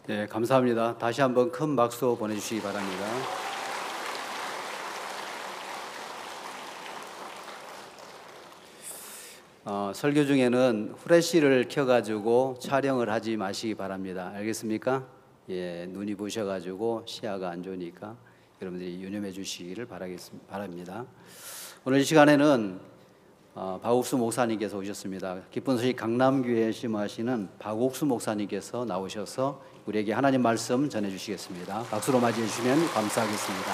네, 감사합니다. 다시 한번 큰 박수 보내주시기 바랍니다. 설교 중에는 후레쉬를 켜가지고 촬영을 하지 마시기 바랍니다. 알겠습니까? 예, 눈이 부셔가지고 시야가 안 좋으니까 여러분들이 유념해 주시기를 바랍니다. 오늘 이 시간에는 박옥수 목사님께서 오셨습니다. 기쁜 소식 강남교회에 심호하시는 박옥수 목사님께서 나오셔서 우리에게 하나님 말씀 전해주시겠습니다. 박수로 맞이해 주시면 감사하겠습니다.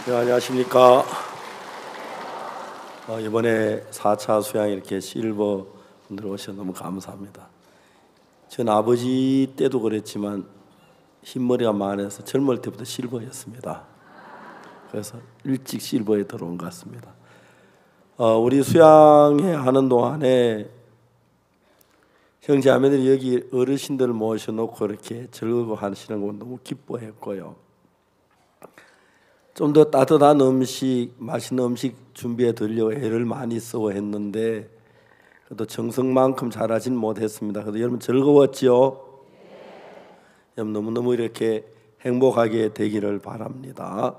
네, 안녕하십니까. 이번에 4차 수양 이렇게 실버 분들 오셔서 너무 감사합니다. 전 아버지 때도 그랬지만 흰머리가 많아서 젊을 때부터 실버였습니다. 그래서 일찍 실버에 들어온 것 같습니다. 우리 수양회 하는 동안에 형제자매들이 여기 어르신들 모셔놓고 이렇게 즐거워 하시는 거 너무 기뻐했고요. 좀 더 따뜻한 음식, 맛있는 음식 준비해 드리려고 애를 많이 쓰고 했는데 그래도 정성만큼 잘하진 못했습니다. 그래도 여러분 즐거웠죠? 여러분 너무너무 이렇게 행복하게 되기를 바랍니다.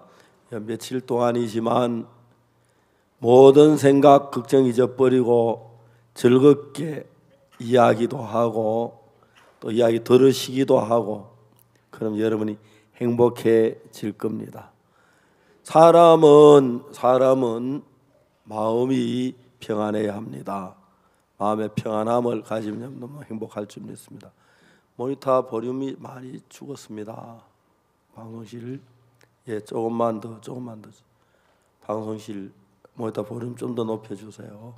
며칠 동안이지만 모든 생각, 걱정 잊어버리고 즐겁게 이야기도 하고 또 이야기 들으시기도 하고 그럼 여러분이 행복해질 겁니다. 사람은 마음이 평안해야 합니다. 마음의 평안함을 가지면 너무 행복할 줄 믿습니다. 모니터 볼륨이 많이 죽었습니다. 방송실 조금만 더 방송실 모니터 볼륨 좀 더 높여주세요.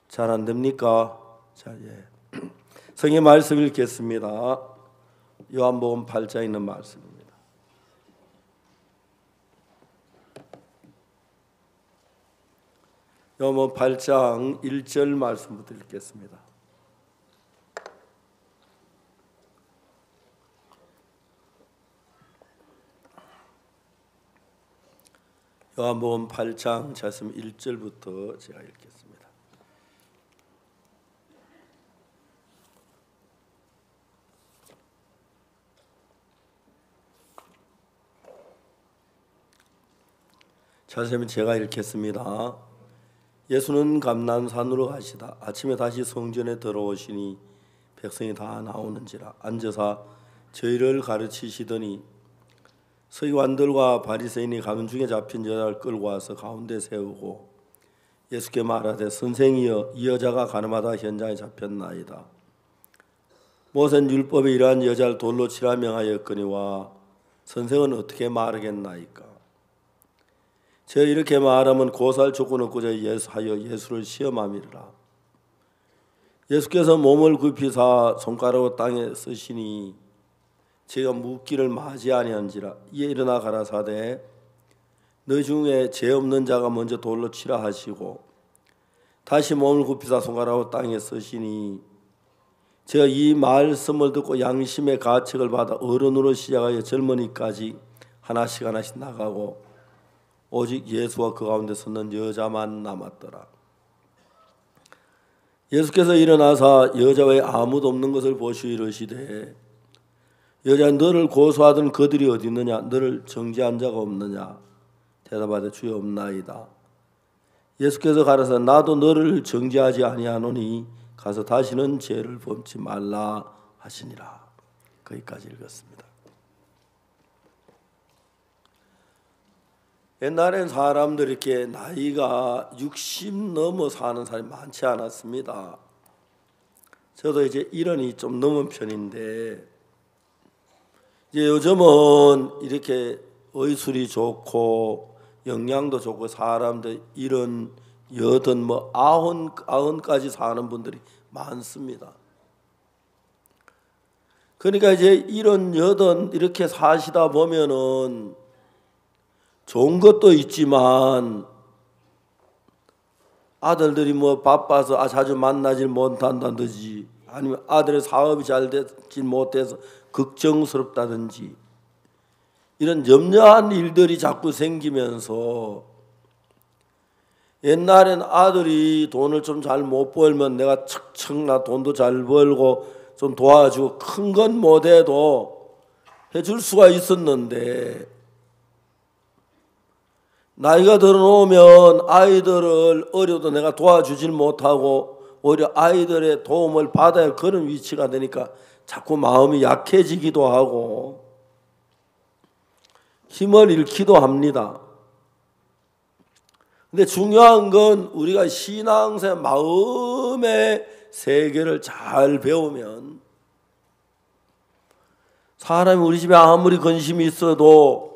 잘 안 됩니까? 자, 성의 말씀 읽겠습니다. 요한복음 8장에 있는 말씀입니다. 요한복음 8장 1절 말씀부터 읽겠습니다. 요한복음 8장 말씀 1절부터 제가 읽겠습니다. 자세히 제가 읽겠습니다. 예수는 감난산으로 가시다 아침에 다시 성전에 들어오시니 백성이 다 나오는지라 앉아서 저희를 가르치시더니 서기관들과 바리새인이 가문 중에 잡힌 여자를 끌고 와서 가운데 세우고 예수께 말하되 선생이여 이 여자가 가늠하다 현장에 잡혔나이다. 모세는 율법에 이러한 여자를 돌로 치라 명하였거니와 선생은 어떻게 말하겠나이까. 제가 이렇게 말하면 고소할 조건 없고자 하여 예수를 시험함이라. 예수께서 몸을 굽히사 손가락으로 땅에 쓰시니 제가 묻기를 마지 아니한지라. 이에 일어나 가라사대 너희 중에 죄 없는 자가 먼저 돌로 치라 하시고 다시 몸을 굽히사 손가락으로 땅에 쓰시니 제가 이 말씀을 듣고 양심의 가책을 받아 어른으로 시작하여 젊은이까지 하나씩 나가고 오직 예수와 그 가운데 서는 여자만 남았더라. 예수께서 일어나사 여자 외에 아무도 없는 것을 보시고 이르시되 여자 너를 고소하던 그들이 어디 있느냐 너를 정죄한 자가 없느냐. 대답하되 주여 없나이다. 예수께서 가라사 나도 너를 정죄하지 아니하노니 가서 다시는 죄를 범치 말라 하시니라. 거기까지 읽었습니다. 옛날엔 사람들이 이렇게 나이가 60 넘어 사는 사람이 많지 않았습니다. 저도 이제 70이 좀 넘은 편인데 이제 요즘은 이렇게 의술이 좋고 영양도 좋고 사람들 70, 80, 90까지 사는 분들이 많습니다. 그러니까 이제 70, 80 이렇게 사시다 보면은 좋은 것도 있지만 아들들이 뭐 바빠서 자주 만나질 못한다든지 아니면 아들의 사업이 잘 되지 못해서 걱정스럽다든지 이런 염려한 일들이 자꾸 생기면서 옛날엔 아들이 돈을 좀 잘 못 벌면 내가 척척 나 돈도 잘 벌고 좀 도와주고 큰 건 못해도 해줄 수가 있었는데, 나이가 들어오면 아이들을 어려도 내가 도와주질 못하고 오히려 아이들의 도움을 받아야 할 그런 위치가 되니까 자꾸 마음이 약해지기도 하고 힘을 잃기도 합니다. 근데 중요한 건 우리가 신앙생활 마음의 세계를 잘 배우면 사람이 우리 집에 아무리 근심이 있어도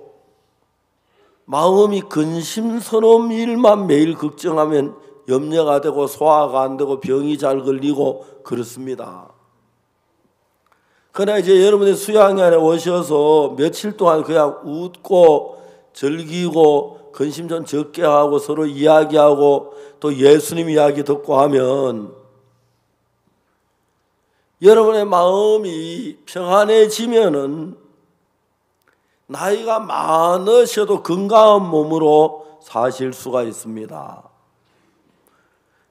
마음이 근심스러운 일만 매일 걱정하면 염려가 되고 소화가 안 되고 병이 잘 걸리고 그렇습니다. 그러나 이제 여러분이 수양회에 오셔서 며칠 동안 그냥 웃고 즐기고 근심 좀 적게 하고 서로 이야기하고 또 예수님 이야기 듣고 하면 여러분의 마음이 평안해지면은 나이가 많으셔도 건강한 몸으로 사실 수가 있습니다.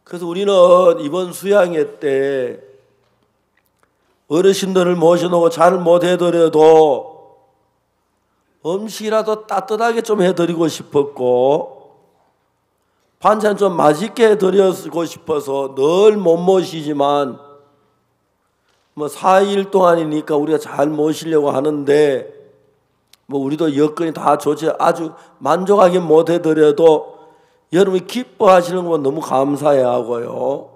그래서 우리는 이번 수양회 때 어르신들을 모셔놓고 잘 못해드려도 음식이라도 따뜻하게 좀 해드리고 싶었고 반찬 좀 맛있게 해드리고 싶어서 늘 못 모시지만 4일 동안이니까 우리가 잘 모시려고 하는데 우리도 여건이 다 좋지 아주 만족하게 못해드려도 여러분이 기뻐하시는 건 너무 감사해 하고요.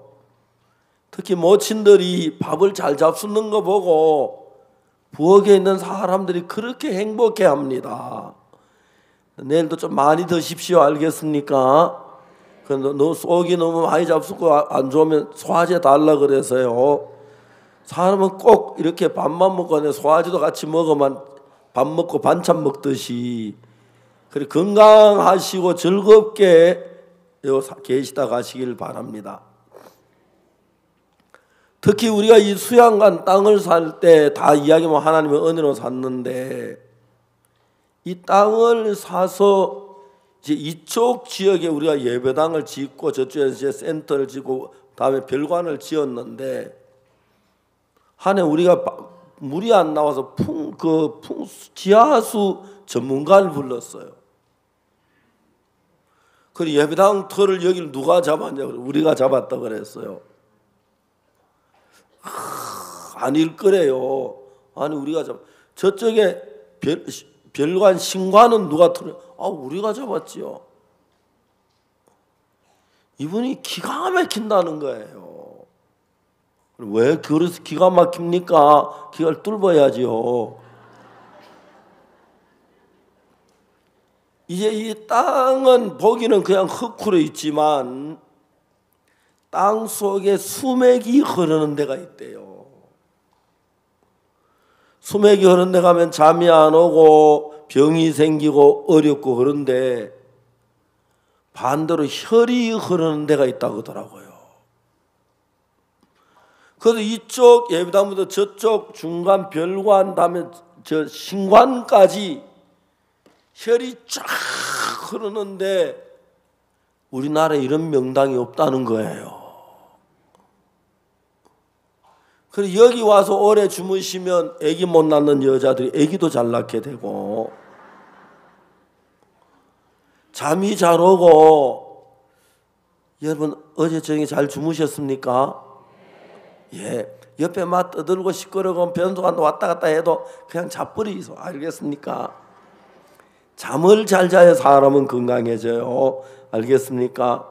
특히 모친들이 밥을 잘 잡수는 거 보고 부엌에 있는 사람들이 그렇게 행복해 합니다. 내일도 좀 많이 드십시오. 알겠습니까? 너 속이 너무 많이 잡수고 안 좋으면 소화제 달라 그래서요. 사람은 꼭 이렇게 밥만 먹고 소화제도 같이 먹으면 밥 먹고 반찬 먹듯이 그래 건강하시고 즐겁게 계시다 가시길 바랍니다. 특히 우리가 이 수양관 땅을 살 때 다 이야기하면 하나님의 은혜로 샀는데 이 땅을 사서 이제 이쪽 지역에 우리가 예배당을 짓고 저쪽에 이제 센터를 짓고 다음에 별관을 지었는데 한 해 우리가 물이 안 나와서 지하수 전문가를 불렀어요. 그 예배당 터를 여기를 누가 잡았냐고 우리가 잡았다 그랬어요. 아닐 거래요. 아니 우리가 저쪽에 별관 신관은 누가 틀어? 우리가 잡았지요. 이분이 기가 막힌다는 거예요. 왜 그래서 기가 막힙니까? 기가를 뚫어야지요. 이제 이 땅은 보기는 그냥 흙으로 있지만 땅 속에 수맥이 흐르는 데가 있대요. 수맥이 흐르는 데 가면 잠이 안 오고 병이 생기고 어렵고 그런데 반대로 혈이 흐르는 데가 있다고 하더라고요. 그래서 이쪽 예배당부터 저쪽 중간 별관 다음에 저 신관까지 혈이 쫙 흐르는데 우리나라에 이런 명당이 없다는 거예요. 그래서 여기 와서 오래 주무시면 아기 못 낳는 여자들이 아기도 잘 낳게 되고 잠이 잘 오고 여러분 어제 저녁에 잘 주무셨습니까? 예, 옆에 막 떠들고 시끄러고 변소가 왔다 갔다 해도 그냥 자버리소. 알겠습니까? 잠을 잘 자야 사람은 건강해져요. 알겠습니까?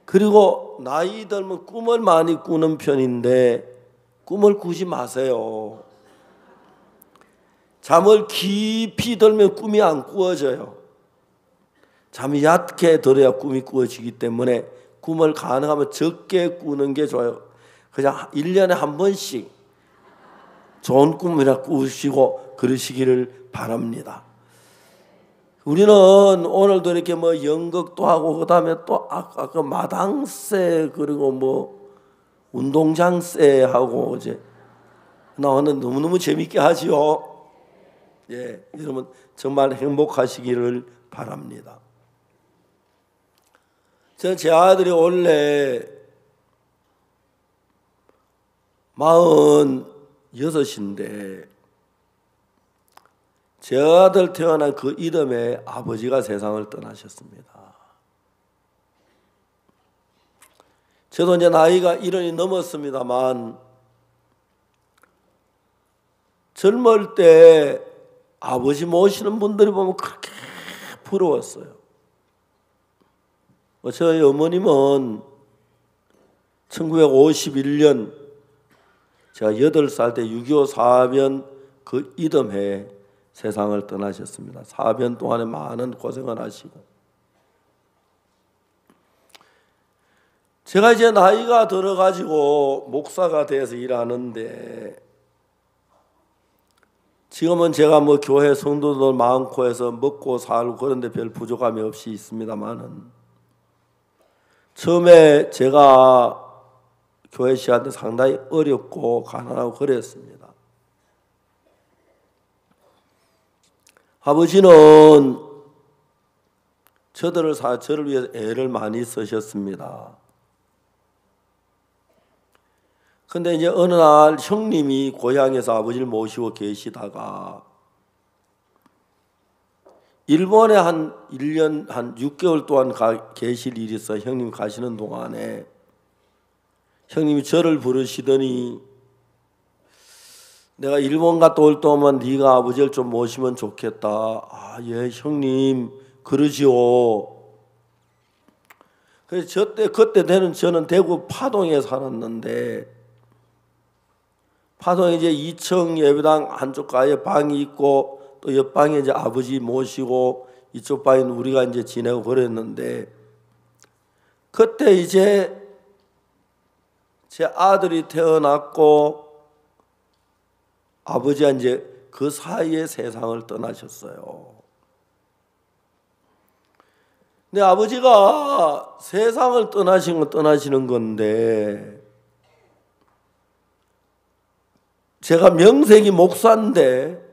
그리고 나이 들면 꿈을 많이 꾸는 편인데 꿈을 꾸지 마세요. 잠을 깊이 들면 꿈이 안 꾸어져요. 잠이 얕게 들어야 꿈이 꾸어지기 때문에 꿈을 가능하면 적게 꾸는 게 좋아요. 그냥 1년에 한 번씩 좋은 꿈이나 꾸시고 그러시기를 바랍니다. 우리는 오늘도 이렇게 연극도 하고 그다음에 또 아까 마당새 그리고 운동장새 하고 이제 나오는 너무너무 재밌게 하지요. 예, 여러분 정말 행복하시기를 바랍니다. 제 아들이 원래 46인데 제 아들 태어난 그 이듬해 아버지가 세상을 떠나셨습니다. 저도 이제 나이가 70이 넘었습니다만 젊을 때 아버지 모시는 분들이 보면 그렇게 부러웠어요. 저희 어머님은 1951년 제가 8살 때 6.25 사변 그 이듬해 세상을 떠나셨습니다. 사변 동안에 많은 고생을 하시고 제가 이제 나이가 들어가지고 목사가 돼서 일하는데 지금은 제가 뭐 교회 성도들 많고 해서 먹고 살고 그런데 별 부족함이 없이 있습니다만은 처음에 제가 교회 시간때 상당히 어렵고 가난하고 그랬습니다. 아버지는 저를 위해서 애를 많이 쓰셨습니다. 근데 이제 어느 날 형님이 고향에서 아버지를 모시고 계시다가 일본에 한 1년 한 6개월 동안 계실 일이 있어. 형님 가시는 동안에 형님이 저를 부르시더니 내가 일본 갔다 올 동안 네가 아버지를 좀 모시면 좋겠다. 아, 예, 형님 그러지요. 그래서 그때는 저는 대구 파동에 살았는데 파동에 이제 2층 예배당 한쪽 가에 방이 있고 또 옆방에 이제 아버지 모시고 이쪽 방에 우리가 이제 지내고 그랬는데 그때 이제 제 아들이 태어났고 아버지가 이제 그 사이에 세상을 떠나셨어요. 근데 아버지가 세상을 떠나시는 건데 제가 명색이 목사인데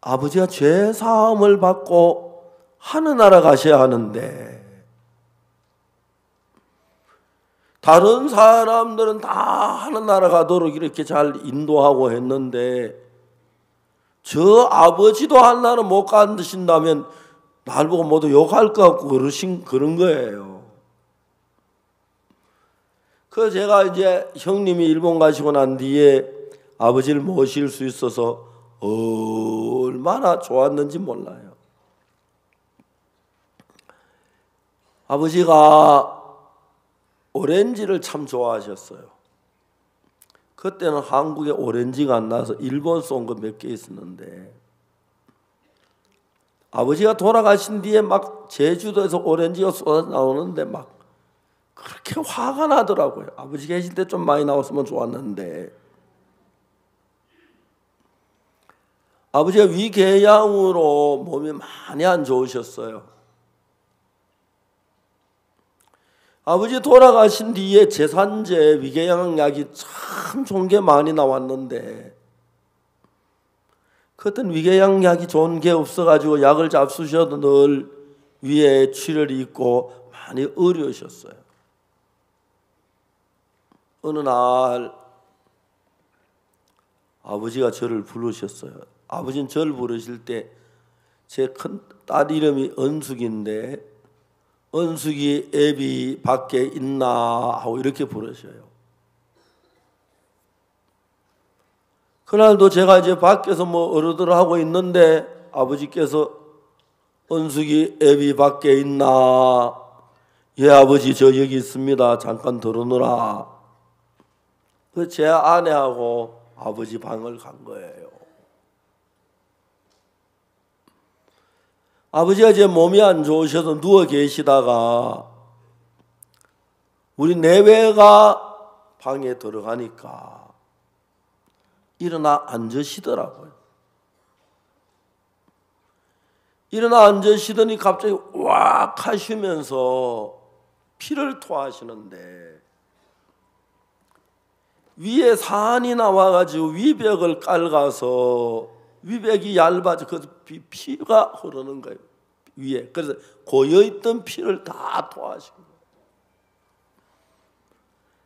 아버지가 죄 사함을 받고 하늘나라 가셔야 하는데 다른 사람들은 다 하늘나라 가도록 이렇게 잘 인도하고 했는데 저 아버지도 하늘나라 못 가신다면 날 보고 모두 욕할 것 같고 그런 거예요. 그래서 제가 이제 형님이 일본 가시고 난 뒤에 아버지를 모실 수 있어서 얼마나 좋았는지 몰라요. 아버지가 오렌지를 참 좋아하셨어요. 그때는 한국에 오렌지가 안 나서 일본에서 온 거 몇 개 있었는데 아버지가 돌아가신 뒤에 막 제주도에서 오렌지가 쏟아 나오는데 막 그렇게 화가 나더라고요. 아버지 계실 때 좀 많이 나왔으면 좋았는데 아버지가 위궤양으로 몸이 많이 안 좋으셨어요. 아버지 돌아가신 뒤에 제산제 위궤양 약이 참 좋은 게 많이 나왔는데 그땐 위궤양 약이 좋은 게 없어가지고 약을 잡수셔도 늘 위에 출혈이 있고 많이 어려우셨어요. 어느 날 아버지가 저를 부르셨어요. 아버지는 저를 부르실 때 제 큰 딸 이름이 은숙인데 은숙이 애비 밖에 있나 하고 이렇게 부르셔요. 그날도 제가 이제 밖에서 뭐 어르들 하고 있는데 아버지께서 은숙이 애비 밖에 있나? 예, 아버지 저 여기 있습니다. 잠깐 들어오느라. 그 제 아내하고 아버지 방을 간 거예요. 아버지가 이제 몸이 안 좋으셔서 누워 계시다가 우리 내외가 방에 들어가니까 일어나 앉으시더라고요. 일어나 앉으시더니 갑자기 왁 하시면서 피를 토하시는데 위에 산이 나와가지고 위벽을 깔아서 위벽이 얇아져 그 피가 흐르는 거예요. 위에. 그래서 고여있던 피를 다 토하신 거예요.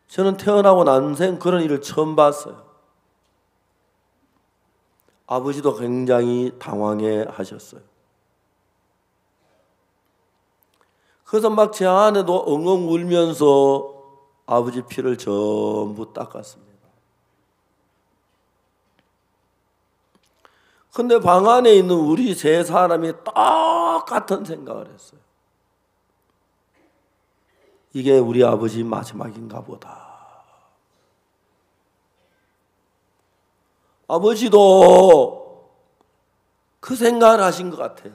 저는 태어나고 난생 그런 일을 처음 봤어요. 아버지도 굉장히 당황해 하셨어요. 그래서 막 제 안에도 엉엉 울면서 아버지 피를 전부 닦았습니다. 근데 방 안에 있는 우리 세 사람이 똑같은 생각을 했어요. 이게 우리 아버지 마지막인가 보다. 아버지도 그 생각을 하신 것 같아요.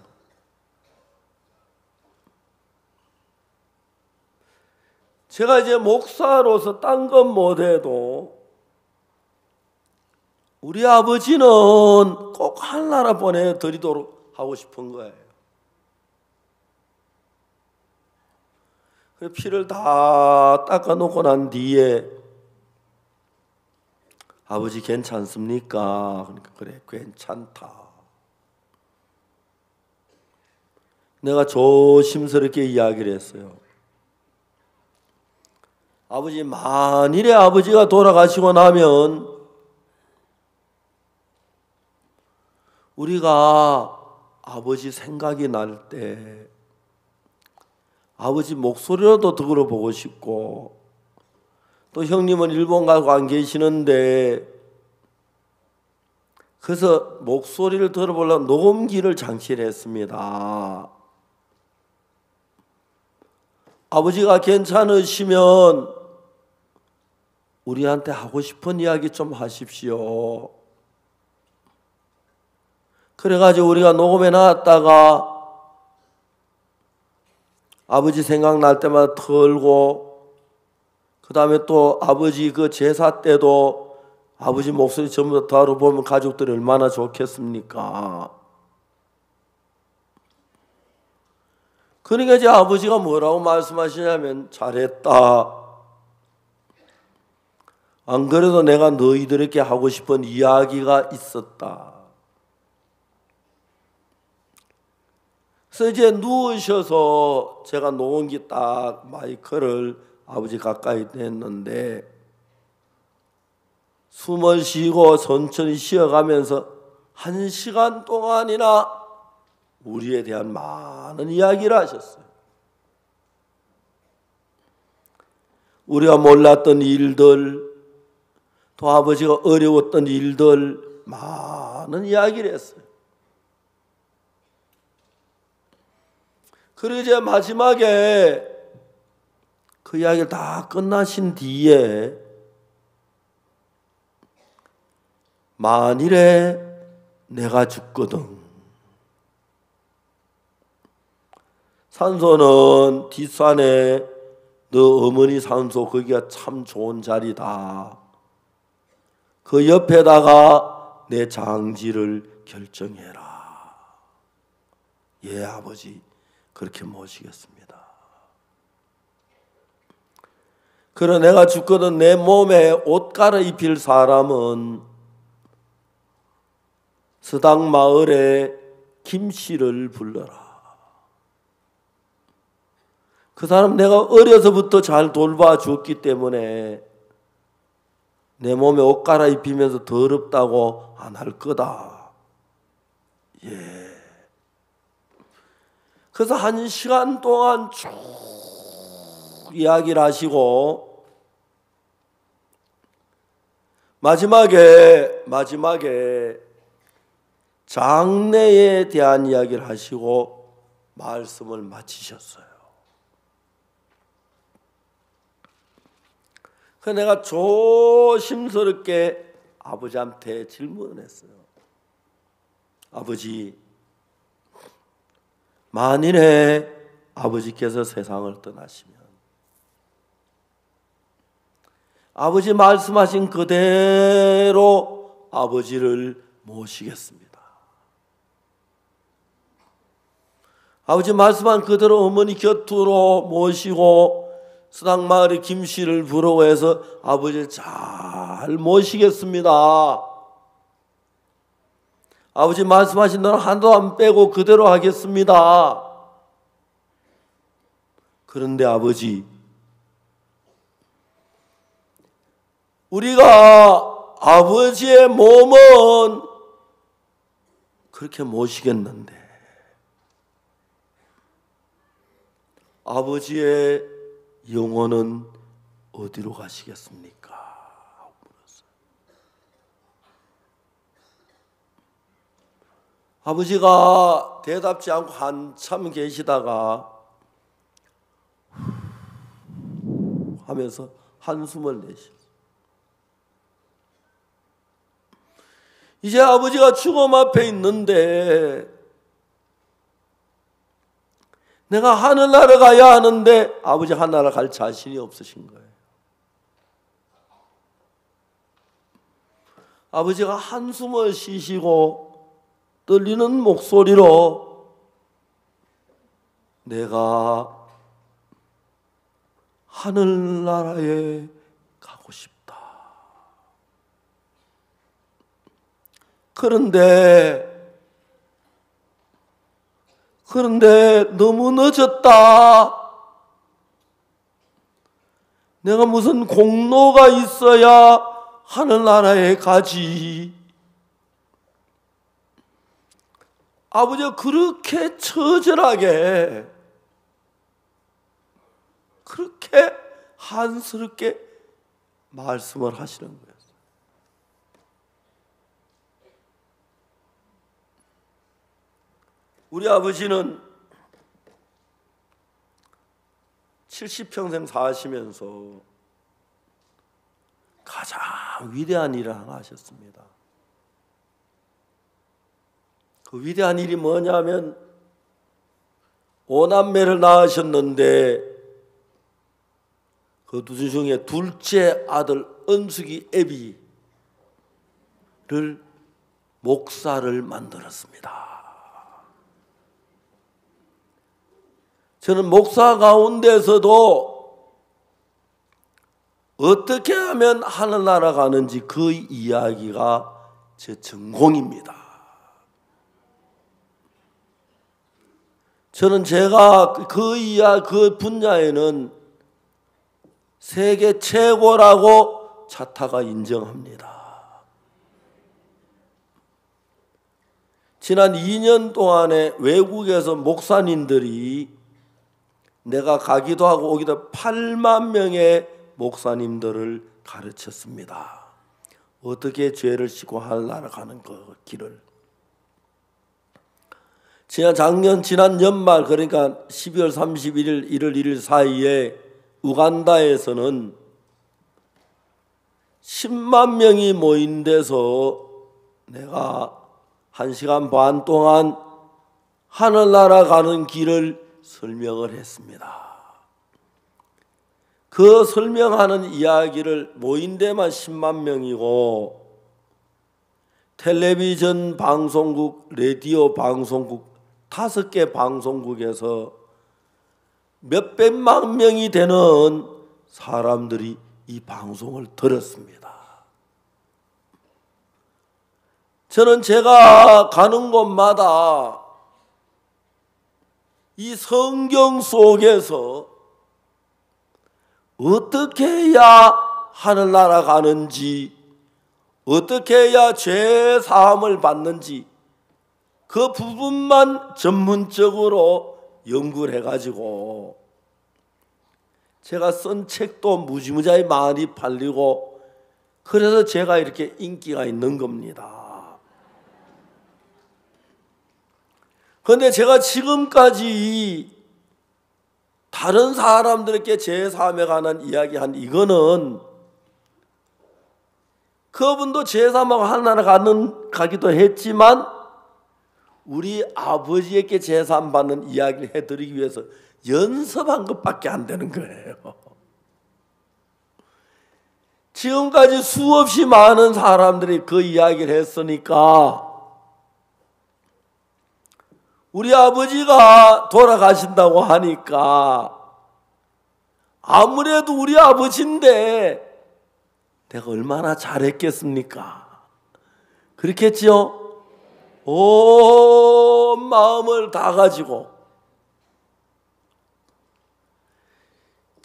제가 이제 목사로서 딴 건 못해도 우리 아버지는 꼭 하늘나라 보내드리도록 하고 싶은 거예요. 피를 다 닦아놓고 난 뒤에 아버지 괜찮습니까? 그러니까 그래 괜찮다. 내가 조심스럽게 이야기를 했어요. 아버지 만일에 아버지가 돌아가시고 나면 우리가 아버지 생각이 날 때 아버지 목소리라도 들어보고 싶고 또 형님은 일본 가고 안 계시는데 그래서 목소리를 들어보려고 녹음기를 장치를 했습니다. 아버지가 괜찮으시면 우리한테 하고 싶은 이야기 좀 하십시오. 그래가지고 우리가 녹음해 놨다가 아버지 생각날 때마다 털고 그 다음에 또 아버지 그 제사 때도 아버지 목소리 전부 다 들어보면 가족들이 얼마나 좋겠습니까? 그러니까 이제 아버지가 뭐라고 말씀하시냐면 잘했다. 안 그래도 내가 너희들에게 하고 싶은 이야기가 있었다. 그래서 이제 누우셔서 제가 녹음기 딱 마이크를 아버지 가까이 댔는데 숨을 쉬고 천천히 쉬어가면서 1시간 동안이나 우리에 대한 많은 이야기를 하셨어요. 우리가 몰랐던 일들, 또 아버지가 어려웠던 일들 많은 이야기를 했어요. 그리고 이제 마지막에 그 이야기를 다 끝나신 뒤에 만일에 내가 죽거든. 산소는 뒷산에 너 어머니 산소 거기가 참 좋은 자리다. 그 옆에다가 내 장지를 결정해라. 예 아버지 그렇게 모시겠습니다. 그래 내가 죽거든 내 몸에 옷 갈아입힐 사람은 서당 마을에 김씨를 불러라. 그 사람 내가 어려서부터 잘 돌봐주었기 때문에 내 몸에 옷 갈아입히면서 더럽다고 안 할 거다. 예. 그래서 1시간 동안 쭉 이야기를 하시고 마지막에 장래에 대한 이야기를 하시고 말씀을 마치셨어요. 그래서 내가 조심스럽게 아버지한테 질문을 했어요. 아버지, 만일에 아버지께서 세상을 떠나시면 아버지 말씀하신 그대로 아버지를 모시겠습니다. 아버지 말씀한 그대로 어머니 곁으로 모시고 서당마을의 김씨를 부르고 해서 아버지를 잘 모시겠습니다. 아버지 말씀하신 대로 한도 안 빼고 그대로 하겠습니다. 그런데 아버지, 우리가 아버지의 몸은 그렇게 모시겠는데 아버지의 영혼은 어디로 가시겠습니까? 아버지가 대답지 않고 한참 계시다가 하면서 한숨을 내셨어요. 이제 아버지가 죽음 앞에 있는데 내가 하늘나라 가야 하는데 아버지 하늘나라 갈 자신이 없으신 거예요. 아버지가 한숨을 쉬시고 떨리는 목소리로 내가 하늘나라에 가고 싶다. 그런데 너무 늦었다. 내가 무슨 공로가 있어야 하늘나라에 가지. 아버지가 그렇게 처절하게 그렇게 한스럽게 말씀을 하시는 거예요. 우리 아버지는 70평생 사시면서 가장 위대한 일을 하나 하셨습니다. 그 위대한 일이 뭐냐면 5남매를 낳으셨는데 그 두 중에 둘째 아들 은숙이 애비를 목사를 만들었습니다. 저는 목사 가운데서도 어떻게 하면 하늘나라 가는지 그 이야기가 제 전공입니다. 저는 제가 그 분야에는 세계 최고라고 차타가 인정합니다. 지난 2년 동안에 외국에서 목사님들이 내가 가기도 하고 오기도 하고 8만 명의 목사님들을 가르쳤습니다. 어떻게 죄를 씻고 하늘나라 가는 그 길을. 지난 연말 그러니까 12월 31일 1월 1일 사이에 우간다에서는 10만 명이 모인 데서 내가 1시간 반 동안 하늘나라 가는 길을 설명을 했습니다. 그 설명하는 이야기를 모인 데만 10만 명이고 텔레비전 방송국, 라디오 방송국 5개 방송국에서 몇백만 명이 되는 사람들이 이 방송을 들었습니다. 저는 제가 가는 곳마다 이 성경 속에서 어떻게 해야 하늘나라 가는지, 어떻게 해야 죄 사함을 받는지 그 부분만 전문적으로 연구를 해가지고 제가 쓴 책도 무지무지하게 많이 팔리고 그래서 제가 이렇게 인기가 있는 겁니다. 그런데 제가 지금까지 다른 사람들에게 제사함에 관한 이야기한 이거는 그분도 제사함하고 하늘나라 가기도 했지만 우리 아버지에게 제사함 받는 이야기를 해드리기 위해서 연습한 것밖에 안 되는 거예요. 지금까지 수없이 많은 사람들이 그 이야기를 했으니까 우리 아버지가 돌아가신다고 하니까 아무래도 우리 아버지인데 내가 얼마나 잘했겠습니까? 그렇겠지요? 온 마음을 다 가지고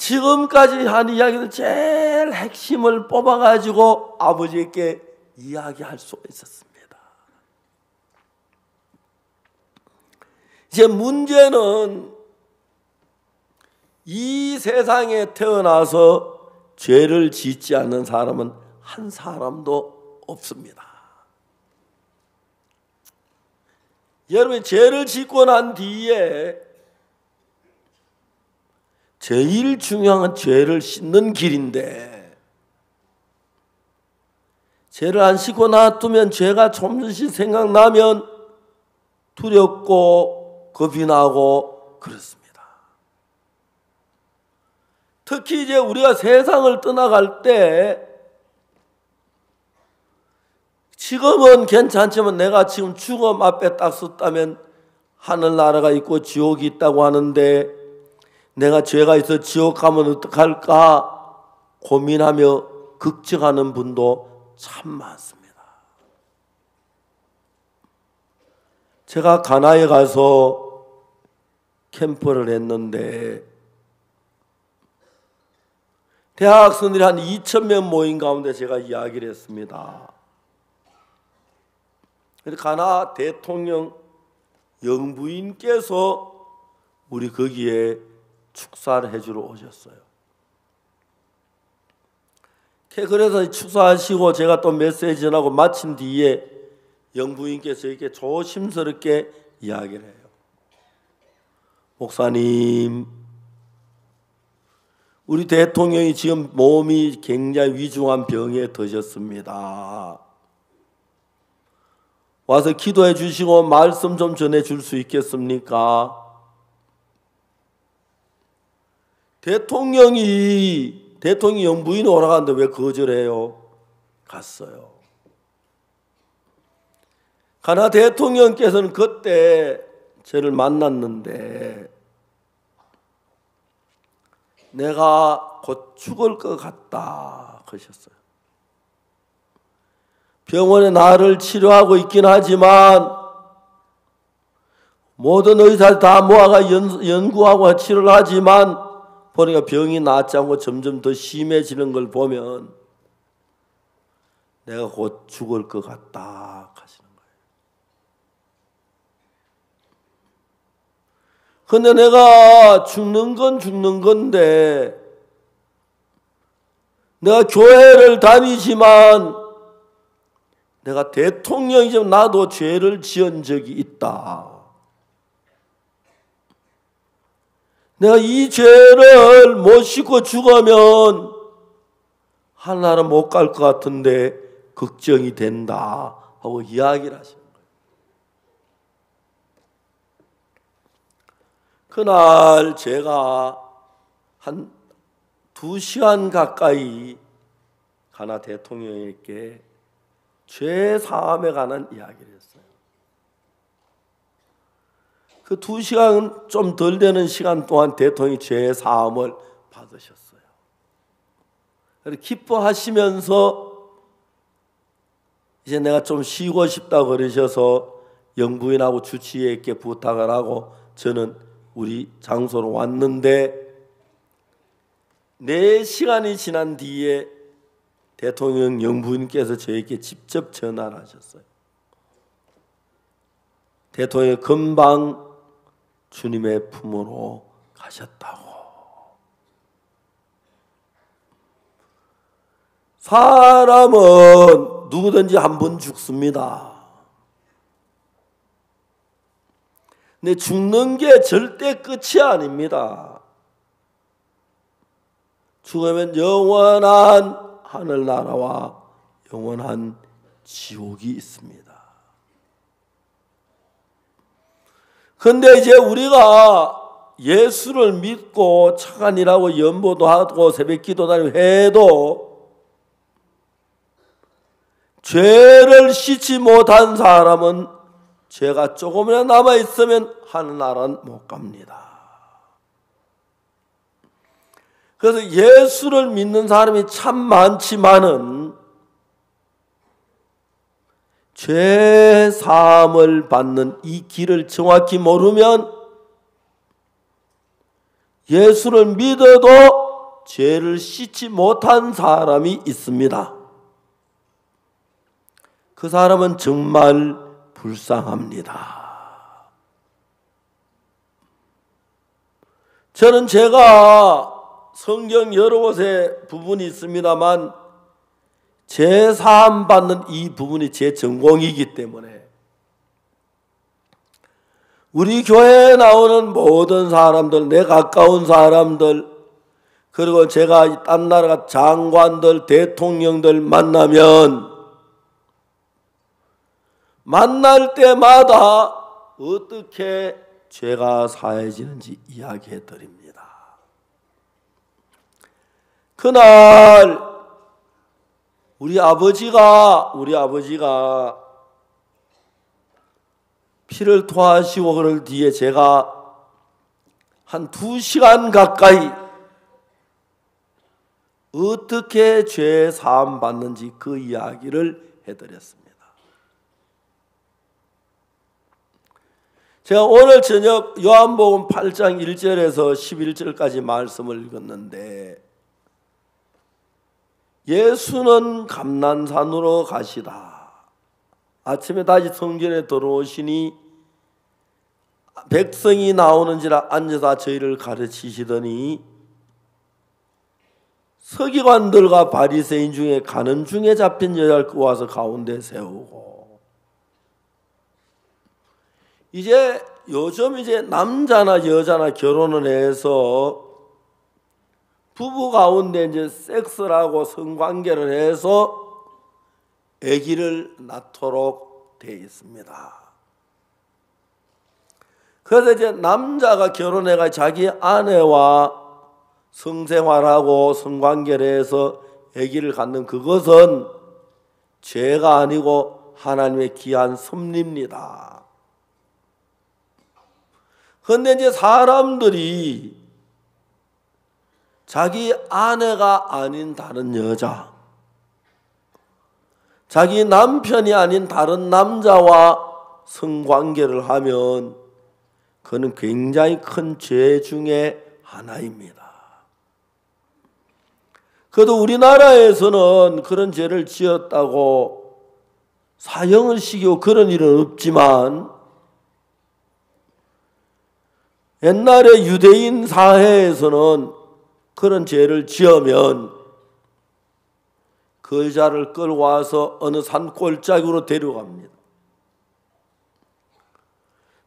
지금까지 한 이야기는 제일 핵심을 뽑아가지고 아버지께 이야기할 수가 있었습니다. 이제 문제는 이 세상에 태어나서 죄를 짓지 않는 사람은 한 사람도 없습니다. 여러분, 죄를 짓고 난 뒤에 제일 중요한 죄를 씻는 길인데, 죄를 안 씻고 놔두면 죄가 조금씩 생각나면 두렵고 겁이 나고 그렇습니다. 특히 이제 우리가 세상을 떠나갈 때, 지금은 괜찮지만 내가 지금 죽음 앞에 딱 섰다면 하늘나라가 있고 지옥이 있다고 하는데, 내가 죄가 있어 지옥 가면 어떡할까 고민하며 걱정하는 분도 참 많습니다. 제가 가나에 가서 캠프를 했는데 대학생들이 한 2,000명 모인 가운데 제가 이야기를 했습니다. 가나 대통령 영부인께서 우리 거기에 축사를 해주러 오셨어요. 그래서 축사하시고 제가 또 메시지 전하고 마친 뒤에 영부인께서 이렇게 조심스럽게 이야기를 해요. 목사님, 우리 대통령이 지금 몸이 굉장히 위중한 병에 드셨습니다. 와서 기도해 주시고 말씀 좀 전해 줄 수 있겠습니까? 대통령이 영부인이 오라가는데 왜 거절해요? 갔어요. 가나 대통령께서는 그때 저를 만났는데 내가 곧 죽을 것 같다 그러셨어요. 병원에 나를 치료하고 있긴 하지만 모든 의사들 다 모아가 연구하고 치료를 하지만 보니까 병이 낫지 않고 점점 더 심해지는 걸 보면 내가 곧 죽을 것 같다 하시는 거예요. 근데 내가 죽는 건 죽는 건데 내가 교회를 다니지만 내가 대통령이지만 나도 죄를 지은 적이 있다. 내가 이 죄를 못 씻고 죽으면 하나는 못 갈 것 같은데 걱정이 된다 하고 이야기를 하시는 거예요. 그날 제가 한 2시간 가까이 가나 대통령에게 죄 사함에 관한 이야기를 했어요. 그 2시간 좀 덜 되는 시간 동안 대통령이 죄 사함을 받으셨어요. 기뻐하시면서 이제 내가 좀 쉬고 싶다 그러셔서 영부인하고 주치의에게 부탁을 하고 저는 우리 장소로 왔는데 4시간이 지난 뒤에 대통령 영부인께서 저에게 직접 전화를 하셨어요. 대통령이 금방 주님의 품으로 가셨다고. 사람은 누구든지 한 번 죽습니다. 근데 죽는 게 절대 끝이 아닙니다. 죽으면 영원한 하늘나라와 영원한 지옥이 있습니다. 그런데 이제 우리가 예수를 믿고 착한 일하고 연보도 하고 새벽기도 다니고 해도 죄를 씻지 못한 사람은 죄가 조금이나 남아있으면 하늘나라는 못 갑니다. 그래서 예수를 믿는 사람이 참 많지만은 죄 사함을 받는 이 길을 정확히 모르면 예수를 믿어도 죄를 씻지 못한 사람이 있습니다. 그 사람은 정말 불쌍합니다. 저는 제가 성경 여러 곳에 부분이 있습니다만 죄 사함 받는 이 부분이 제 전공이기 때문에 우리 교회에 나오는 모든 사람들, 내 가까운 사람들, 그리고 제가 딴 나라 장관들, 대통령들 만날 때마다 어떻게 죄가 사해지는지 이야기해 드립니다. 그날 우리 아버지가 피를 토하시고 그럴 뒤에 제가 한 2시간 가까이 어떻게 죄 사함 받는지 그 이야기를 해드렸습니다. 제가 오늘 저녁 요한복음 8장 1절에서 11절까지 말씀을 읽었는데 예수는 감난산으로 가시다. 아침에 다시 성전에 들어오시니 백성이 나오는지라 앉아서 저희를 가르치시더니 서기관들과 바리새인 중에 가는 중에 잡힌 여자를 끌어와서 가운데 세우고 이제 요즘 남자나 여자나 결혼을 해서 부부 가운데 이제 섹스를 하고 성관계를 해서 아기를 낳도록 되어 있습니다. 그래서 이제 남자가 결혼해가 자기 아내와 성생활하고 성관계를 해서 아기를 갖는 그것은 죄가 아니고 하나님의 귀한 섭리입니다. 그런데 이제 사람들이 자기 아내가 아닌 다른 여자, 자기 남편이 아닌 다른 남자와 성관계를 하면 그는 굉장히 큰 죄 중에 하나입니다. 그래도 우리나라에서는 그런 죄를 지었다고 사형을 시키고 그런 일은 없지만 옛날에 유대인 사회에서는 그런 죄를 지으면 그 여자를 끌고 와서 어느 산골짜기로 데려갑니다.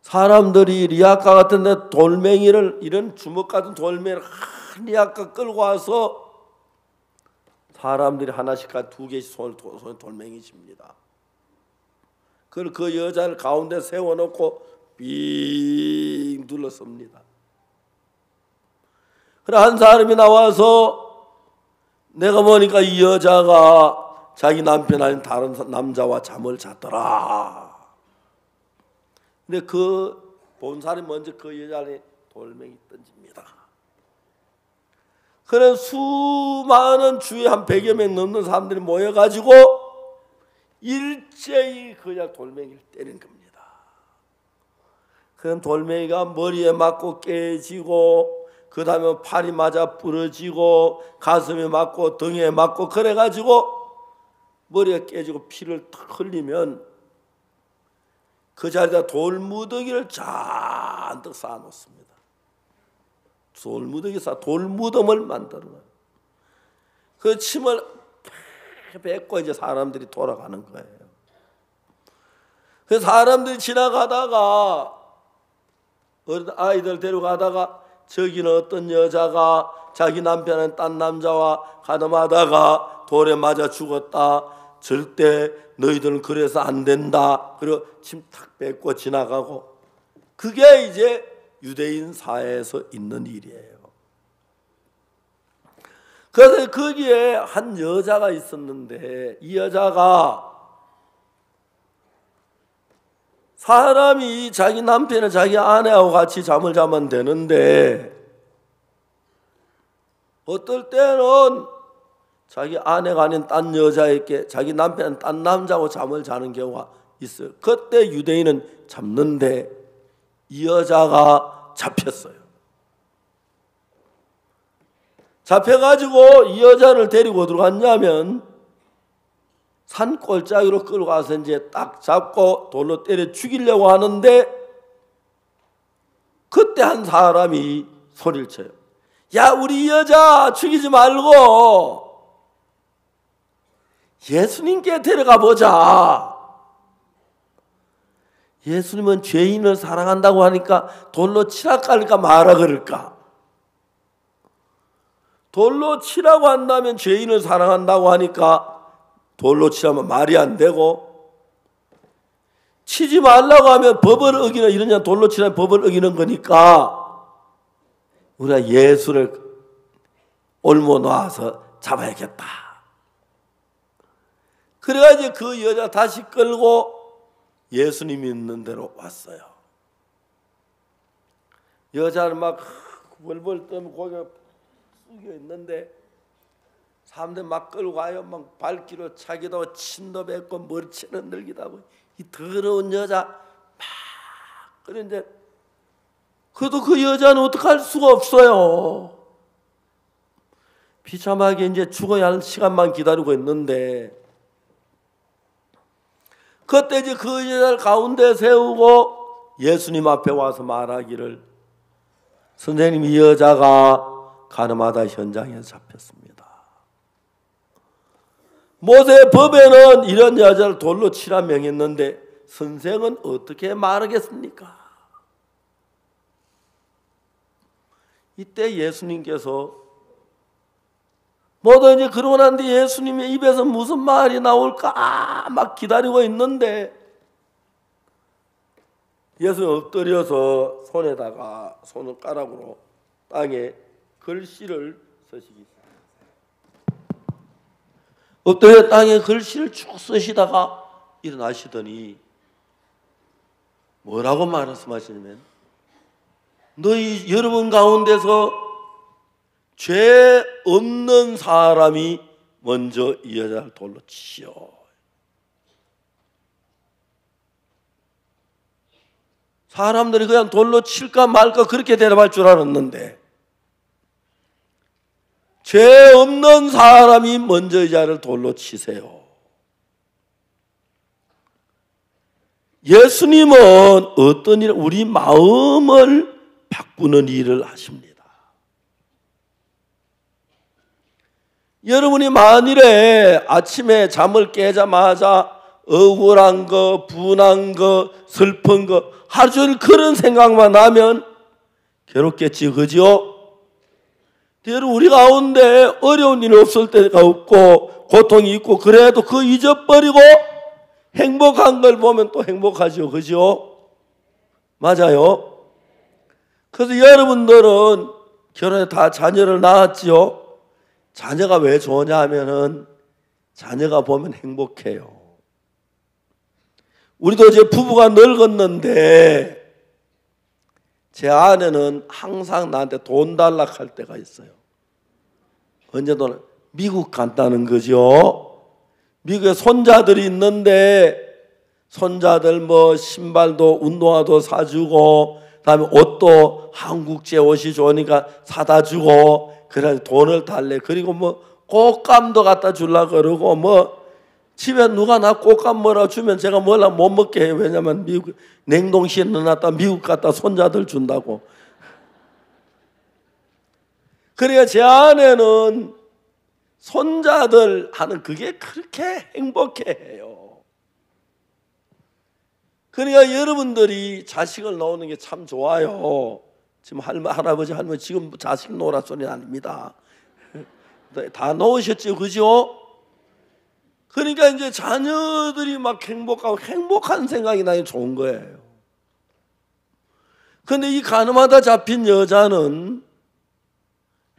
사람들이 리아카 같은 데 돌멩이를, 이런 주먹 같은 돌멩이를 한 리아카 끌고 와서 사람들이 하나씩 2개씩 손에 돌멩이 칩니다. 그걸 그 여자를 가운데 세워놓고 빙 둘러섭니다. 그래 한 사람이 나와서 내가 보니까 이 여자가 자기 남편 아닌 다른 남자와 잠을 잤더라. 근데 그 본 사람이 먼저 그 여자를 돌멩이 던집니다. 그래 수많은 주위에 한 100여 명 넘는 사람들이 모여가지고 일제히 그 여자 돌멩이를 때린 겁니다. 그럼 돌멩이가 머리에 맞고 깨지고 그 다음에 팔이 맞아 부러지고 가슴에 맞고 등에 맞고 그래가지고 머리가 깨지고 피를 탁 흘리면 그 자리에다 돌무더기를 잔뜩 쌓아놓습니다. 돌무더기 돌무덤을 만들어요. 그 침을 뱉고 이제 사람들이 돌아가는 거예요. 그 사람들이 지나가다가 아이들 데려가다가 저기는 어떤 여자가 자기 남편은 딴 남자와 가늠하다가 돌에 맞아 죽었다. 절대 너희들은 그래서 안 된다. 그리고 침 탁 뱉고 지나가고 그게 이제 유대인 사회에서 있는 일이에요. 그래서 거기에 한 여자가 있었는데 이 여자가 사람이 자기 남편을 자기 아내하고 같이 잠을 자면 되는데 어떨 때는 자기 아내가 아닌 딴 여자에게 자기 남편은 딴 남자하고 잠을 자는 경우가 있어요. 그때 유대인은 잡는데 이 여자가 잡혔어요. 잡혀가지고 이 여자를 데리고 어디로 갔냐면 산 꼴짝이로 끌고 가서 이제 딱 잡고 돌로 때려 죽이려고 하는데 그때 한 사람이 소리를 쳐요. 야, 우리 이 여자 죽이지 말고 예수님께 데려가 보자. 예수님은 죄인을 사랑한다고 하니까 돌로 치라 깔까 마라 그럴까? 돌로 치라고 한다면 죄인을 사랑한다고 하니까 돌로 치라면 말이 안 되고, 치지 말라고 하면 법을 어기는, 이러냐 돌로 치라면 법을 어기는 거니까 우리가 예수를 올모 놓아서 잡아야겠다. 그래가지고 그 여자 다시 끌고 예수님이 있는 데로 왔어요. 여자는 막 벌벌 떨며 고개가 숙여 있는데 사람들 막 끌고 가요. 막 발길로 차기도 하고 침도 뱉고 머리채는 늘기도 하고 이 더러운 여자 막 그런데 그래도 그 여자는 어떡할 수가 없어요. 비참하게 이제 죽어야 할 시간만 기다리고 있는데 그때 이제 그 여자를 가운데 세우고 예수님 앞에 와서 말하기를, 선생님, 이 여자가 가늠하다 현장에서 잡혔습니다. 모세 법에는 이런 여자를 돌로 치라 명했는데 선생은 어떻게 말하겠습니까? 이때 예수님께서 모두 이제 그러고 난 뒤 예수님의 입에서 무슨 말이 나올까 막 기다리고 있는데 예수님 엎드려서 손에다가 손가락으로 땅에 글씨를 쓰시기 엎드려 땅에 글씨를 쭉 쓰시다가 일어나시더니 뭐라고 말씀하시냐면, 너희 여러분 가운데서 죄 없는 사람이 먼저 이 여자를 돌로 치시오. 사람들이 그냥 돌로 칠까 말까 그렇게 대답할 줄 알았는데 죄 없는 사람이 먼저 이 여자를 돌로 치세요. 예수님은 어떤 일, 우리 마음을 바꾸는 일을 하십니다. 여러분이 만일에 아침에 잠을 깨자마자 억울한 거, 분한 거, 슬픈 거 하루 종일 그런 생각만 나면 괴롭겠지, 그죠? 여러분, 우리 가운데 어려운 일 없을 때가 없고 고통이 있고 그래도 그 잊어버리고 행복한 걸 보면 또 행복하죠, 그죠? 맞아요. 그래서 여러분들은 결혼해 다 자녀를 낳았지요. 자녀가 왜 좋으냐 하면은 자녀가 보면 행복해요. 우리도 이제 부부가 늙었는데 제 아내는 항상 나한테 돈 달라 할 때가 있어요. 언제 돈? 미국 간다는 거죠. 미국에 손자들이 있는데 손자들 뭐 신발도 운동화도 사주고 그다음에 옷도 한국제 옷이 좋으니까 사다 주고 그래서 돈을 달래. 그리고 뭐 꽃감도 갖다 주려고 그러고 뭐 집에 누가 나 꽃감 뭐라 주면 제가 뭐라 못 먹게 해요. 왜냐면 미국 냉동실에 넣어놨다 미국 갔다 손자들 준다고. 그러니까 제 아내는 손자들 하는 그게 그렇게 행복해해요. 그러니까 여러분들이 자식을 낳는 게 참 좋아요. 지금 할아버지 할머니 지금 자식 놓으라 소리는 아닙니다. 다 놓으셨죠, 그죠? 그러니까 이제 자녀들이 막 행복하고 행복한 생각이 나니 좋은 거예요. 그런데 이 가늠하다 잡힌 여자는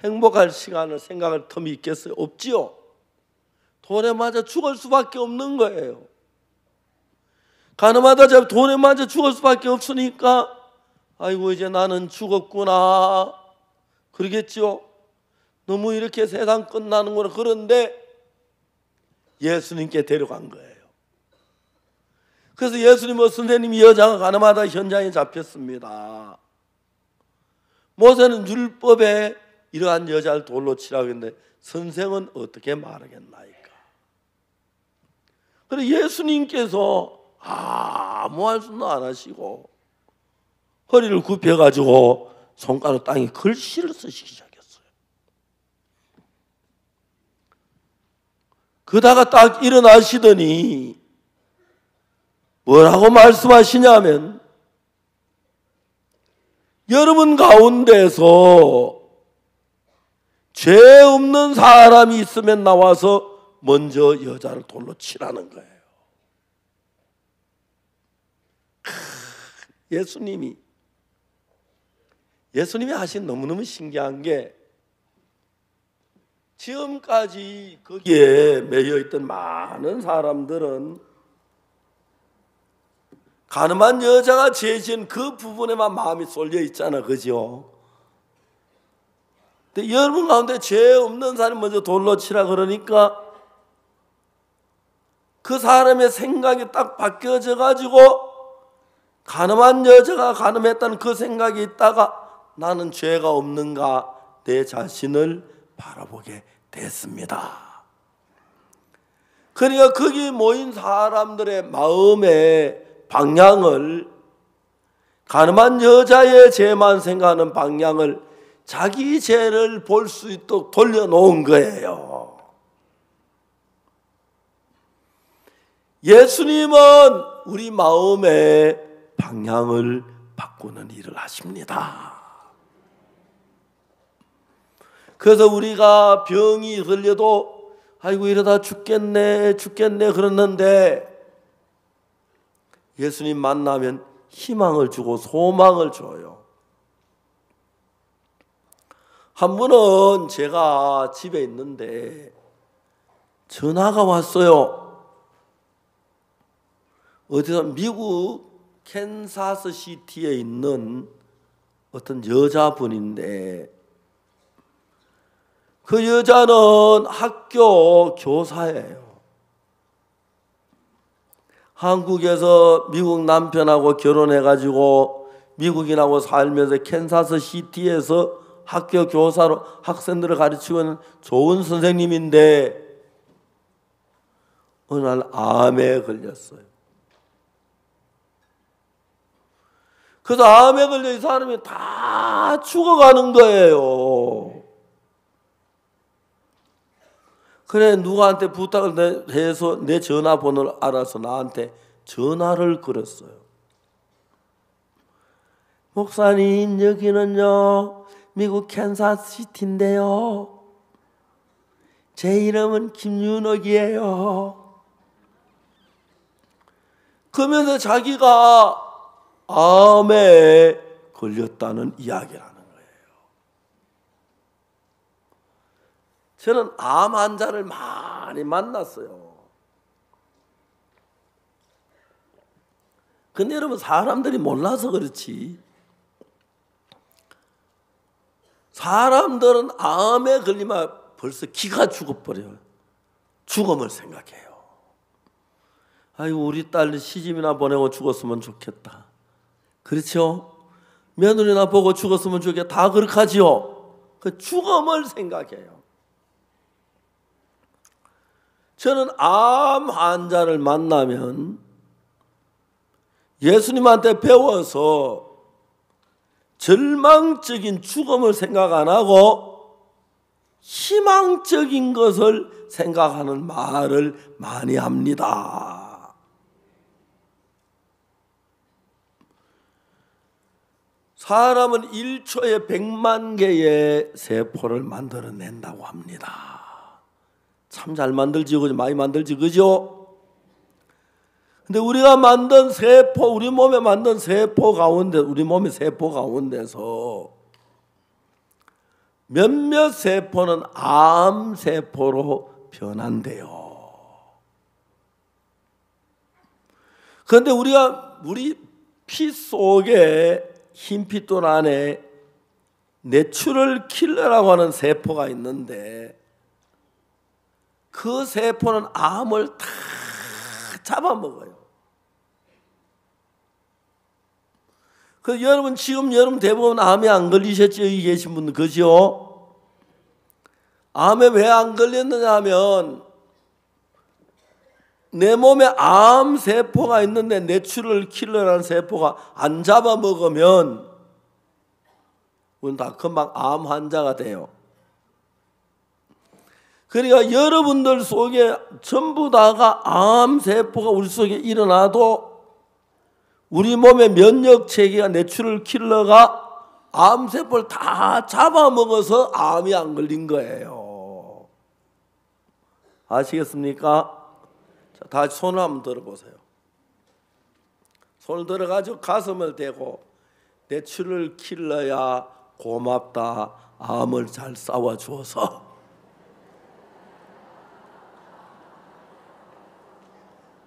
행복할 시간을 생각할 틈이 있겠어요? 없지요. 돈에 맞아 죽을 수밖에 없는 거예요. 가늠하다 잡힌 돈에 맞아 죽을 수밖에 없으니까 아이고 이제 나는 죽었구나 그러겠죠. 너무 이렇게 세상 끝나는구나. 그런데 예수님께 데려간 거예요. 그래서 예수님은 선생님이 여자가 가늠하다 현장에 잡혔습니다. 모세는 율법에 이러한 여자를 돌로 치라고 했는데 선생은 어떻게 말하겠나이까? 그래 예수님께서 아무 말씀도 안 하시고 허리를 굽혀가지고 손가락 땅에 글씨를 쓰시기 시작했어요. 그러다가 딱 일어나시더니 뭐라고 말씀하시냐면 여러분 가운데서 죄 없는 사람이 있으면 나와서 먼저 여자를 돌로 치라는 거예요. 예수님이 하신 너무너무 신기한 게 지금까지 거기에 매여 있던 많은 사람들은 가늠한 여자가 죄 지은 그 부분에만 마음이 쏠려 있잖아, 그죠? 근데 여러분 가운데 죄 없는 사람이 먼저 돌로 치라 그러니까 그 사람의 생각이 딱 바뀌어져 가지고 가늠한 여자가 가늠했다는 그 생각이 있다가 나는 죄가 없는가 내 자신을 바라보게 됐습니다. 그러니까 거기 모인 사람들의 마음의 방향을 가늠한 여자의 죄만 생각하는 방향을 자기 죄를 볼 수 있도록 돌려놓은 거예요. 예수님은 우리 마음의 방향을 바꾸는 일을 하십니다. 그래서 우리가 병이 걸려도 아이고 이러다 죽겠네 그랬는데 예수님 만나면 희망을 주고 소망을 줘요. 한 분은 제가 집에 있는데 전화가 왔어요. 어디서 미국 캔사스 시티에 있는 어떤 여자분인데 그 여자는 학교 교사예요. 한국에서 미국 남편하고 결혼해가지고 미국인하고 살면서 캔사스 시티에서 학교 교사로 학생들을 가르치고 있는 좋은 선생님인데 어느 날 암에 걸렸어요. 그래서 암에 걸려 이 사람이 다 죽어가는 거예요. 그래 누구한테 부탁을 해서 내 전화번호를 알아서 나한테 전화를 걸었어요. 목사님 여기는요 미국 캔사스시티인데요 제 이름은 김윤옥이에요. 그러면서 자기가 암에 걸렸다는 이야기를 하는 거예요. 저는 암 환자를 많이 만났어요. 근데 여러분 사람들이 몰라서 그렇지 사람들은 암에 걸리면 벌써 기가 죽어버려요. 죽음을 생각해요. 아이고 우리 딸 시집이나 보내고 죽었으면 좋겠다. 그렇죠? 며느리나 보고 죽었으면 좋겠다. 다 그렇게 하지요. 그 죽음을 생각해요. 저는 암 환자를 만나면 예수님한테 배워서 절망적인 죽음을 생각 안 하고 희망적인 것을 생각하는 말을 많이 합니다. 사람은 1초에 100만 개의 세포를 만들어낸다고 합니다. 참 잘 만들지, 많이 만들지, 그죠? 근데 우리가 만든 세포, 우리 몸에 만든 세포 가운데, 우리 몸의 세포 가운데서 몇몇 세포는 암세포로 변한대요. 그런데 우리 피 속에 흰 핏돌 안에 내추럴 킬러라고 하는 세포가 있는데 그 세포는 암을 다 잡아먹어요. 그래서 여러분 지금 여러분 대부분 암에 안 걸리셨죠? 여기 계신 분들 그죠? 암에 왜 안 걸렸느냐 하면 내 몸에 암 세포가 있는데 내추럴 킬러라는 세포가 안 잡아먹으면 우리는 다 금방 암 환자가 돼요. 그러니까 여러분들 속에 전부 다가 암 세포가 우리 속에 일어나도 우리 몸의 면역 체계가 내추럴 킬러가 암 세포를 다 잡아먹어서 암이 안 걸린 거예요. 아시겠습니까? 자, 다시 손을 한번 들어보세요. 손을 들어가지고 가슴을 대고 내추럴 킬러야 고맙다. 암을 잘 싸워주어서.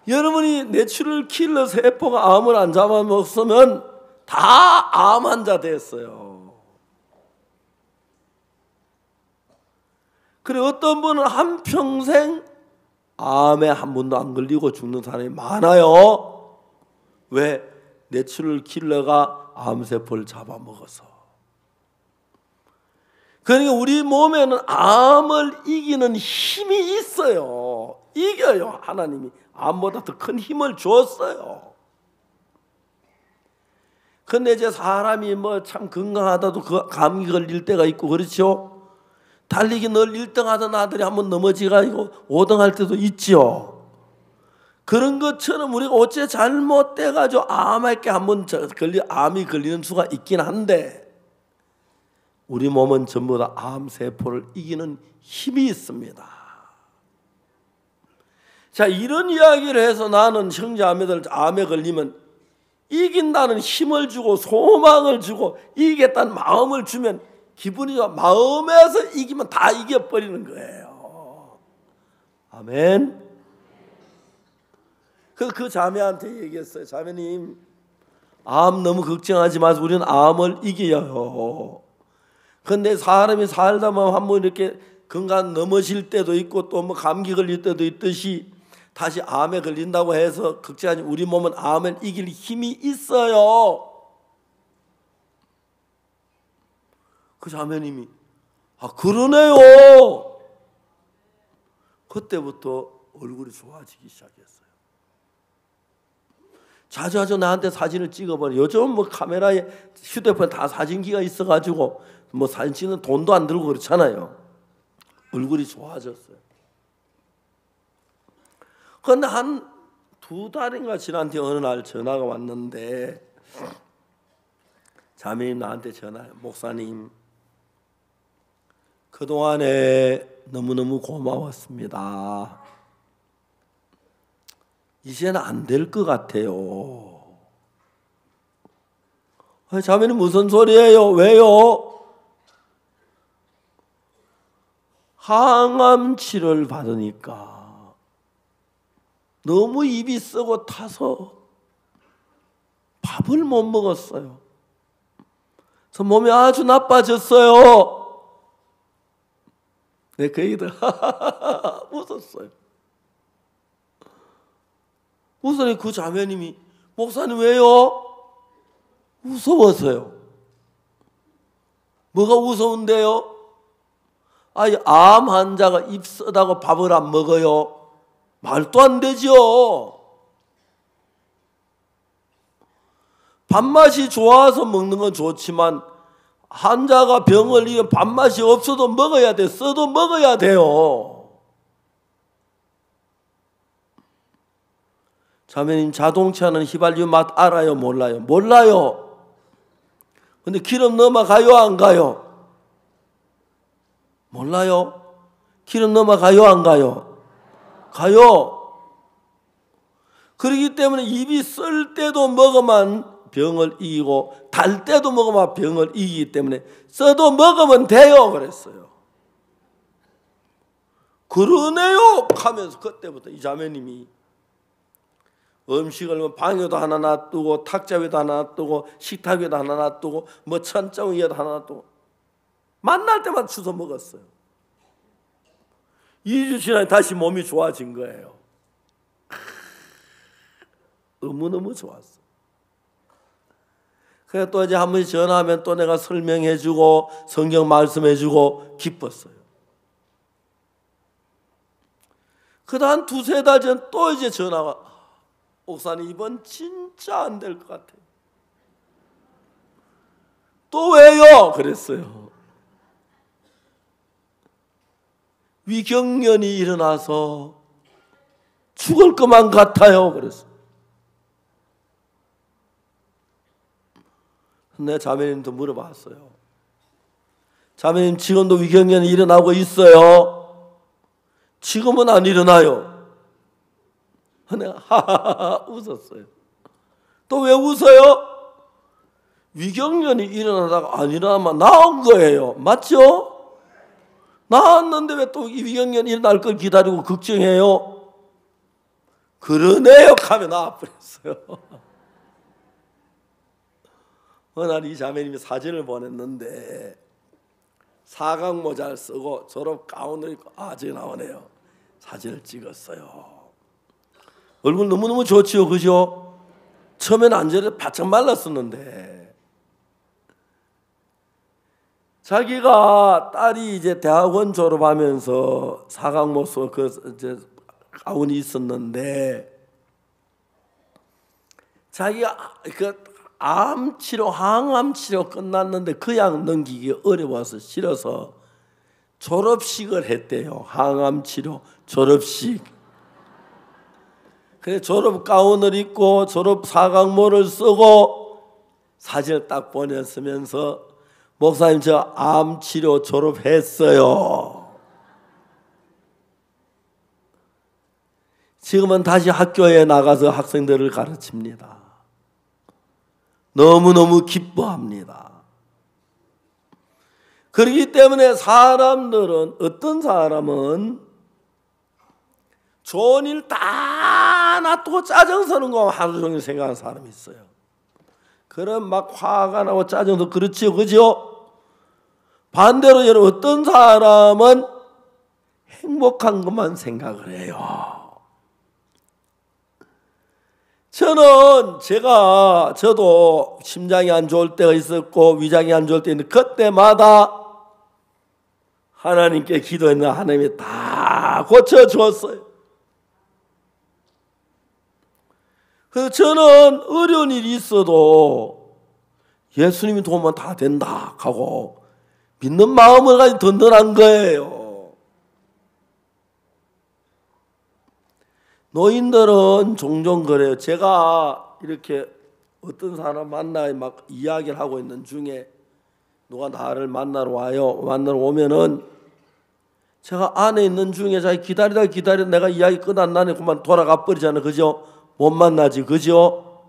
여러분이 내추럴 킬러 세포가 암을 안 잡아먹으면 다 암 환자 됐어요. 그리고 어떤 분은 한평생 암에 한 번도 안 걸리고 죽는 사람이 많아요. 왜? 내추럴 킬러가 암세포를 잡아먹어서. 그러니까 우리 몸에는 암을 이기는 힘이 있어요. 이겨요. 하나님이 암보다 더 큰 힘을 줬어요. 근데 이제 사람이 뭐 참 건강하다도 그 감기 걸릴 때가 있고 그렇죠. 달리기 늘 1등 하던 아들이 한번 넘어지가지고 5등 할 때도 있죠. 그런 것처럼 우리가 어째 잘못돼가지고 암할게 한번 암이 걸리는 수가 있긴 한데 우리 몸은 전부 다 암세포를 이기는 힘이 있습니다. 자, 이런 이야기를 해서 나는 형제자매들 암에 걸리면 이긴다는 힘을 주고 소망을 주고 이기겠다는 마음을 주면 기분이 좋아. 마음에서 이기면 다 이겨버리는 거예요. 아멘. 그 자매한테 얘기했어요. 자매님, 암 너무 걱정하지 마세요. 우리는 암을 이겨요. 근데 사람이 살다 보면 한번 이렇게 건강 넘어질 때도 있고 또 뭐 감기 걸릴 때도 있듯이 다시 암에 걸린다고 해서 걱정하지. 우리 몸은 암을 이길 힘이 있어요. 그 자매님이 그러네요. 그때부터 얼굴이 좋아지기 시작했어요. 자주 나한테 사진을 찍어버려. 요즘 뭐 카메라에 휴대폰 다 사진기가 있어가지고 뭐 사진 찍는 돈도 안 들고 그렇잖아요. 얼굴이 좋아졌어요. 그런데 한 2달인가 지난 뒤 어느 날 전화가 왔는데 자매님 나한테 전화해요. 목사님, 그동안에 너무너무 고마웠습니다. 이제는 안 될 것 같아요. 자매님 무슨 소리예요? 왜요? 항암 치료를 받으니까 너무 입이 썩어 타서 밥을 못 먹었어요. 그래서 몸이 아주 나빠졌어요. 네, 그 얘기들 웃었어요. 웃으니 그 자매님이 목사님 왜요? 무서워서요. 뭐가 무서운데요? 아니 암 환자가 입 쓰다고 밥을 안 먹어요. 말도 안 되죠. 밥맛이 좋아서 먹는 건 좋지만 환자가 병을 이겨 밥맛이 없어도 먹어야 돼. 써도 먹어야 돼요. 자매님 자동차는 휘발유 맛 알아요? 몰라요? 몰라요. 근데 기름 넘어가요? 안 가요? 몰라요. 기름 넘어가요? 안 가요? 가요. 그렇기 때문에 입이 쓸 때도 먹으면 병을 이기고 달 때도 먹으면 병을 이기기 때문에 써도 먹으면 돼요 그랬어요. 그러네요 하면서 그때부터 이 자매님이 음식을 방에도 하나 놔두고 탁자 위에도 하나 놔두고 식탁 위에도 하나 놔두고 뭐 천장 위에도 하나 놔두고 만날 때만 주워 먹었어요. 2주 지나니 다시 몸이 좋아진 거예요. 너무너무 좋았어. 그래서 또 이제 한 번씩 전화하면 또 내가 설명해주고 성경 말씀해주고 기뻤어요. 한 두세 달 전 또 이제 전화가, 목사님 이번 진짜 안 될 것 같아요. 또 왜요? 그랬어요. 위경련이 일어나서 죽을 것만 같아요. 그랬어요. 내 자매님도 물어봤어요. 자매님 지금도 위경련이 일어나고 있어요? 지금은 안 일어나요. 내가 하하하 웃었어요. 또 왜 웃어요? 위경련이 일어나다가 안 일어나면 나은 거예요. 맞죠? 나았는데 왜 또 위경련이 일어날 걸 기다리고 걱정해요? 그러네요 하면 나와버렸어요. 어느 날 이 자매님이 사진을 보냈는데 사각 모자를 쓰고 졸업 가운을 입고 저기 나오네요. 사진을 찍었어요. 얼굴 너무너무 좋지요. 그죠? 처음에는 안 저래 바짝 말랐었는데 자기가 딸이 이제 대학원 졸업하면서 사각모 쓰고 이제 가운이 있었는데 자기가 암 치료, 항암 치료 끝났는데 그 약 넘기기 어려워서 싫어서 졸업식을 했대요. 항암 치료 졸업식. 그래 졸업 가운을 입고 졸업 사각모를 쓰고 사진을 딱 보냈으면서 목사님 저 암 치료 졸업했어요. 지금은 다시 학교에 나가서 학생들을 가르칩니다. 너무너무 기뻐합니다. 그렇기 때문에 사람들은, 어떤 사람은 좋은 일 다 놔두고 짜증 서는 거 하루 종일 생각하는 사람이 있어요. 그럼 막 화가 나고 짜증도 그렇지요. 그죠? 반대로 여러분 어떤 사람은 행복한 것만 생각을 해요. 저도 심장이 안 좋을 때가 있었고 위장이 안 좋을 때 있는데 그때마다 하나님께 기도했는데 하나님이 다 고쳐주었어요. 그래서 저는 어려운 일이 있어도 예수님이 도우면 다 된다 하고 믿는 마음을 가지고 든든한 거예요. 노인들은 종종 그래요. 제가 이렇게 어떤 사람 만나 막 이야기를 하고 있는 중에 누가 나를 만나러 와요. 만나러 오면은 제가 안에 있는 중에 자기 기다리다 내가 이야기 끝났나네 그만 돌아가 버리잖아요. 그죠? 못 만나지. 그죠?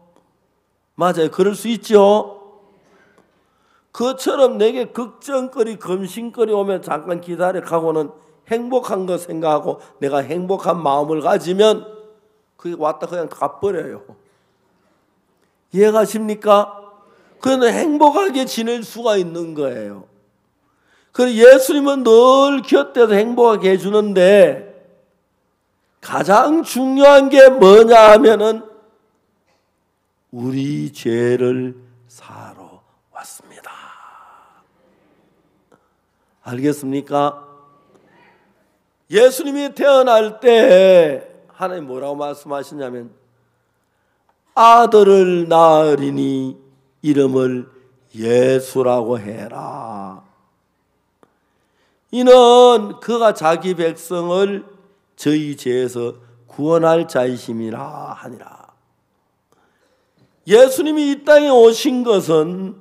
맞아요. 그럴 수 있죠. 그처럼 내게 걱정거리 검신거리 오면 잠깐 기다려 가고는 행복한 거 생각하고 내가 행복한 마음을 가지면 그게 왔다 그냥 가버려요. 이해가십니까? 그는 행복하게 지낼 수가 있는 거예요. 그래서 예수님은 늘 곁에서 행복하게 해주는데 가장 중요한 게 뭐냐 하면은 우리 죄를 사러 왔습니다. 알겠습니까? 예수님이 태어날 때 하나님 뭐라고 말씀하시냐면 아들을 낳으리니 이름을 예수라고 해라. 이는 그가 자기 백성을 저희 죄에서 구원할 자이심이라 하니라. 예수님이 이 땅에 오신 것은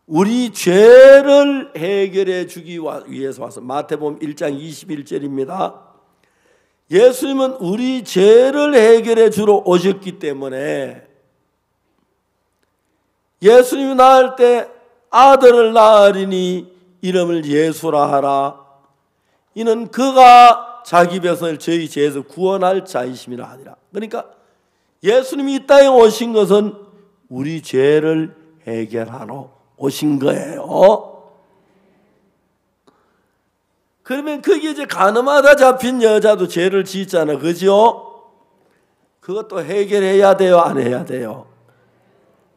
우리 죄를 해결해 주기 위해서 와서 마태복음 1장 21절입니다. 예수님은 우리 죄를 해결해 주러 오셨기 때문에 예수님이 낳을 때 아들을 낳으리니 이름을 예수라 하라. 이는 그가 자기 백성을 저희 죄에서 구원할 자이심이라 하니라. 그러니까 예수님이 이 땅에 오신 것은 우리 죄를 해결하러 오신 거예요. 그러면 거기 이제 간음하다 잡힌 여자도 죄를 짓잖아. 그죠? 그것도 해결해야 돼요? 안 해야 돼요?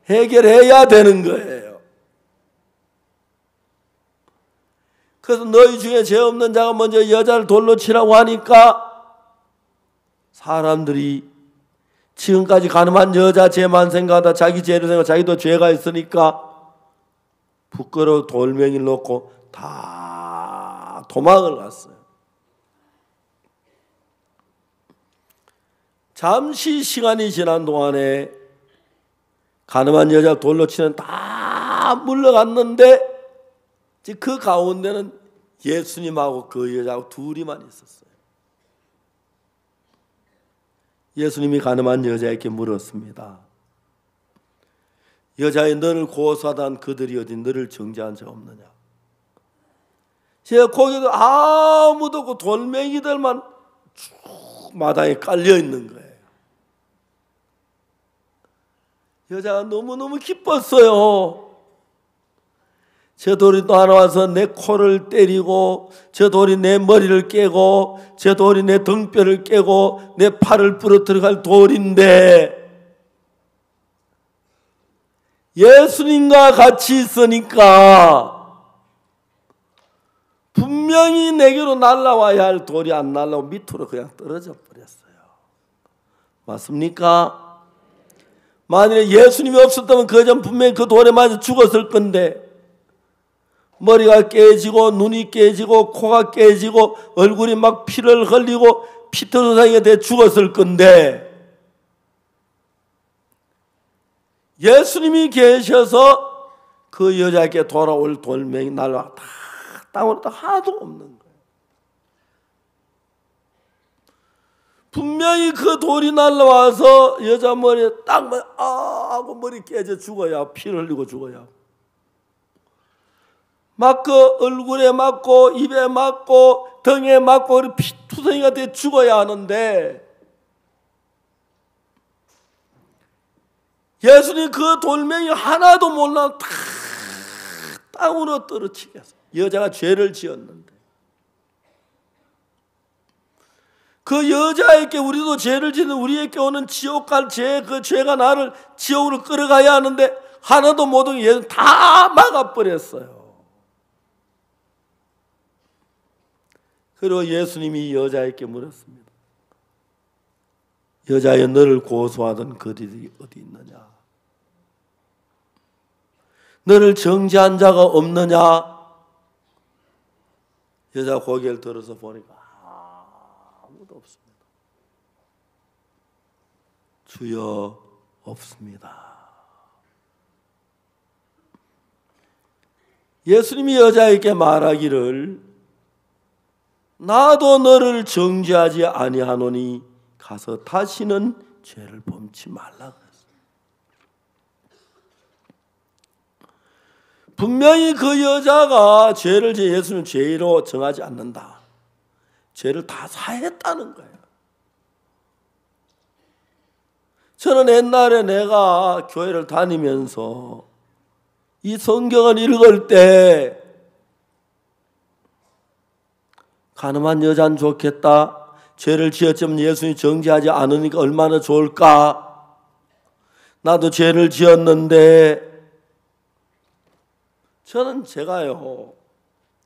해결해야 되는 거예요. 그래서 너희 중에 죄 없는 자가 먼저 여자를 돌로 치라고 하니까 사람들이 지금까지 가늠한 여자 죄만 생각하다 자기 죄를 생각하다 자기도 죄가 있으니까 부끄러워 돌멩이를 놓고 다 도망을 갔어요. 잠시 시간이 지난 동안에 가늠한 여자 돌로 치는 다 물러갔는데 그 가운데는 예수님하고 그 여자하고 둘이만 있었어요. 예수님이 가늠한 여자에게 물었습니다. 여자의 너를 고소하던 그들이 어디 너를 정죄한 자 없느냐? 제가 거기도 아무도 없고 돌멩이들만 쭉 마당에 깔려 있는 거예요. 여자가 너무너무 기뻤어요. 저 돌이 또 하나 와서 내 코를 때리고 저 돌이 내 머리를 깨고 저 돌이 내 등뼈를 깨고 내 팔을 부러뜨려 갈 돌인데 예수님과 같이 있으니까 분명히 내게로 날아와야 할 돌이 안 날아오고 밑으로 그냥 떨어져 버렸어요. 맞습니까? 만일에 예수님이 없었다면 그 여자는 분명히 그 돌에 맞아 죽었을 건데 머리가 깨지고 눈이 깨지고 코가 깨지고 얼굴이 막 피를 흘리고 피터소상에 대해 죽었을 건데 예수님이 계셔서 그 여자에게 돌아올 돌멩이 날아와 다 땅으로 다 하나도 없는 거예요. 분명히 그 돌이 날아와서 여자 머리에 딱 하고 머리 깨져 죽어야 피를 흘리고 죽어야 막 그 얼굴에 맞고 입에 맞고 등에 맞고 피투성이가 돼 죽어야 하는데 예수님 그 돌멩이 하나도 몰라 다 땅으로 떨어지게 했어요. 여자가 죄를 지었는데 그 여자에게 우리도 죄를 짓는 우리에게 오는 지옥 갈 죄, 그 죄가 나를 지옥으로 끌어가야 하는데 하나도 못 오게 예수님 다 막아버렸어요. 그리고 예수님이 여자에게 물었습니다. 여자여 너를 고소하던 그들이 어디 있느냐? 너를 정죄한 자가 없느냐? 여자가 고개를 들어서 보니까 아무도 없습니다. 주여 없습니다. 예수님이 여자에게 말하기를 나도 너를 정죄하지 아니하노니 가서 다시는 죄를 범치 말라 그랬어요. 분명히 그 여자가 죄를 예수는 죄로 정하지 않는다. 죄를 다 사했다는 거예요. 저는 옛날에 내가 교회를 다니면서 이 성경을 읽을 때 가늠한 여자는 좋겠다. 죄를 지었지만 예수님이 정죄하지 않으니까 얼마나 좋을까. 나도 죄를 지었는데 저는 제가요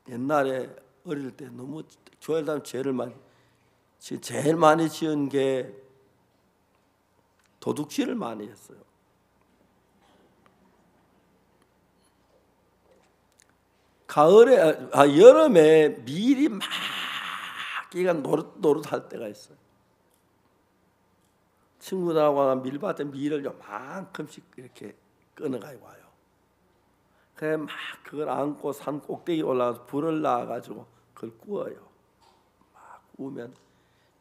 옛날에 어릴 때 너무 교회를 다니면 제일 많이 지은 게 도둑질을 많이 했어요. 여름에 밀이 막 끼가 노릇할 때가 있어요. 친구들하고 밀밭에 밀을 요만큼씩 이렇게 끊어가지고 와요. 그래 막 그걸 안고 산 꼭대기 올라가서 불을 놔가지고 그걸 구워요. 막 구우면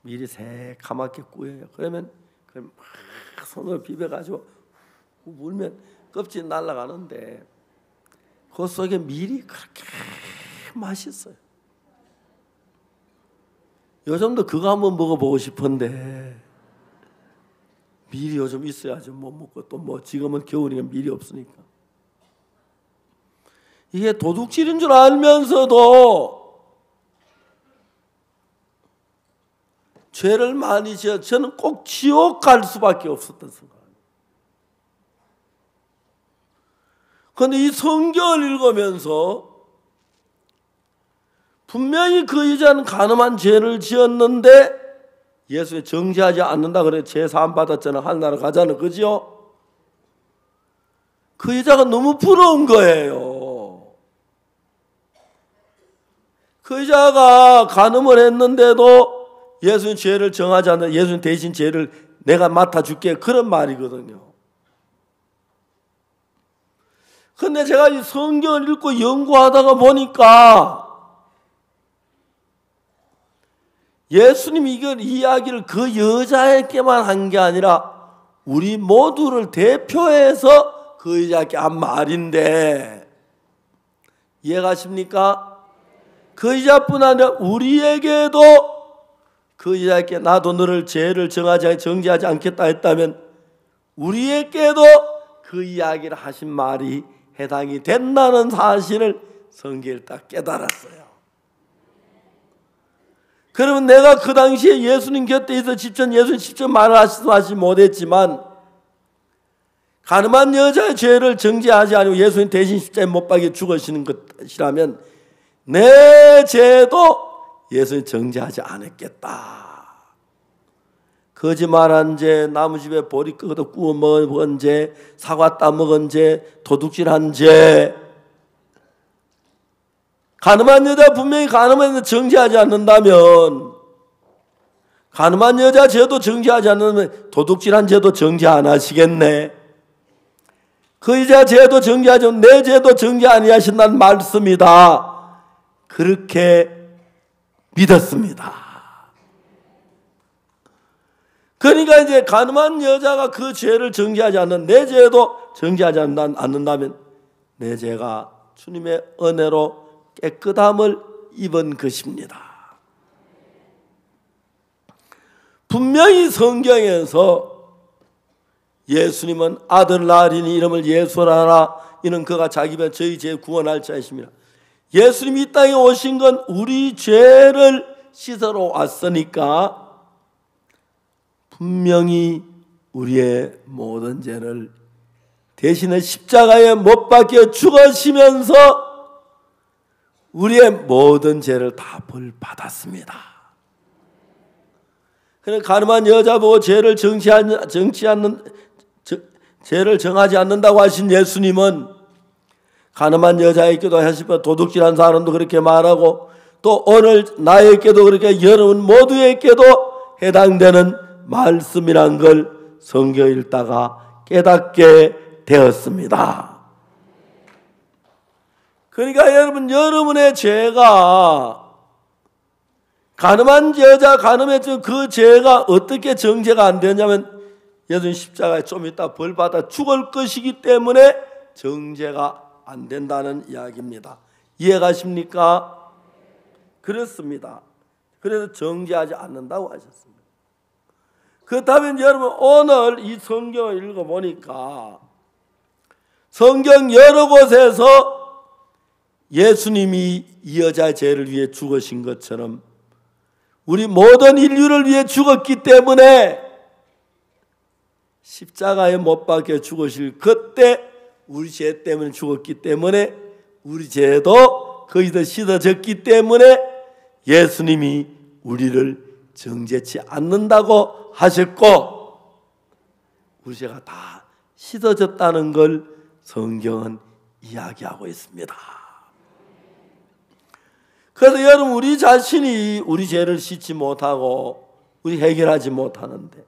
밀이 새카맣게 구워요. 그러면 그걸 막 손으로 비벼가지고 물면 껍질이 날아가는데 그 속에 밀이 그렇게 맛있어요. 요즘도 그거 한번 먹어보고 싶은데 밀이 요즘 있어야지 못 먹고 또 지금은 겨울이니까 밀이 없으니까 이게 도둑질인 줄 알면서도 죄를 많이 지어 저는 꼭 지옥 갈 수밖에 없었던 순간. 그런데 이 성경을 읽으면서 분명히 그 여자는 가늠한 죄를 지었는데 예수에 정죄하지 않는다 그래 제사함 받았잖아. 하늘나라 가자는 그죠? 그 여자가 너무 부러운 거예요. 그 여자가 간음을 했는데도 예수는 죄를 정하지 않는, 예수는 대신 죄를 내가 맡아줄게, 그런 말이거든요. 근데 제가 이 성경을 읽고 연구하다가 보니까 예수님이 이걸 이야기를 그 여자에게만 한 게 아니라 우리 모두를 대표해서 그 여자에게 한 말인데, 이해가십니까? 그 여자뿐 아니라 우리에게도 그 여자에게 나도 너를 죄를 정죄하지 않겠다 했다면 우리에게도 그 이야기를 하신 말이 해당이 된다는 사실을 성경을 딱 깨달았어요. 그러면 내가 그 당시에 예수님 곁에 있어 예수님 직접 말하지 못했지만 가늠한 여자의 죄를 정죄하지 않고 예수님 대신 십자가에 못 박혀 죽으시는 것이라면 내 죄도 예수님 정죄하지 않았겠다. 거짓말한 죄, 나무집에 보리 끄고 구워 먹은 죄, 사과 따먹은 죄, 도둑질한 죄, 가늠한 여자 분명히 가늠한 여자 정죄하지 않는다면, 가늠한 여자 죄도 정죄하지 않는다면 도둑질한 죄도 정죄 안 하시겠네. 그 여자 죄도 정죄하지 않으면 내 죄도 정죄 아니하신다는 말씀이다. 그렇게 믿었습니다. 그러니까 이제 가늠한 여자가 그 죄를 정죄하지 않는 내 죄도 정죄하지 않는다면 내 죄가 주님의 은혜로 깨끗함을 입은 것입니다. 분명히 성경에서 예수님은 아들 낳으리니 이름을 예수라라. 이는 그가 자기 별 저희 죄 구원할 자이십니다. 예수님이 이 땅에 오신 건 우리 죄를 씻으러 왔으니까 분명히 우리의 모든 죄를 대신에 십자가에 못 박혀 죽으시면서 우리의 모든 죄를 다 벌 받았습니다. 그래서 가늠한 여자 보고 죄를 죄를 정하지 않는다고 하신 예수님은 가늠한 여자에게도 하시고 도둑질한 사람도 그렇게 말하고 또 오늘 나에게도 그렇게 여러분 모두에게도 해당되는 말씀이란 걸 성경 읽다가 깨닫게 되었습니다. 그러니까 여러분의 죄가 가늠한 여자 가늠했던 그 죄가 어떻게 정죄가 안 되냐면 예수님 십자가에 좀 이따 벌받아 죽을 것이기 때문에 정죄가 안 된다는 이야기입니다. 이해가십니까? 그렇습니다. 그래서 정죄하지 않는다고 하셨습니다. 그렇다면 여러분 오늘 이 성경을 읽어보니까 성경 여러 곳에서 예수님이 이 여자의 죄를 위해 죽으신 것처럼 우리 모든 인류를 위해 죽었기 때문에 십자가에 못 박혀 죽으실 그때 우리 죄 때문에 죽었기 때문에 우리 죄도 거기서 씻어졌기 때문에 예수님이 우리를 정죄치 않는다고 하셨고 우리 죄가 다 씻어졌다는 걸 성경은 이야기하고 있습니다. 그래서 여러분 우리 자신이 우리 죄를 씻지 못하고 우리 해결하지 못하는데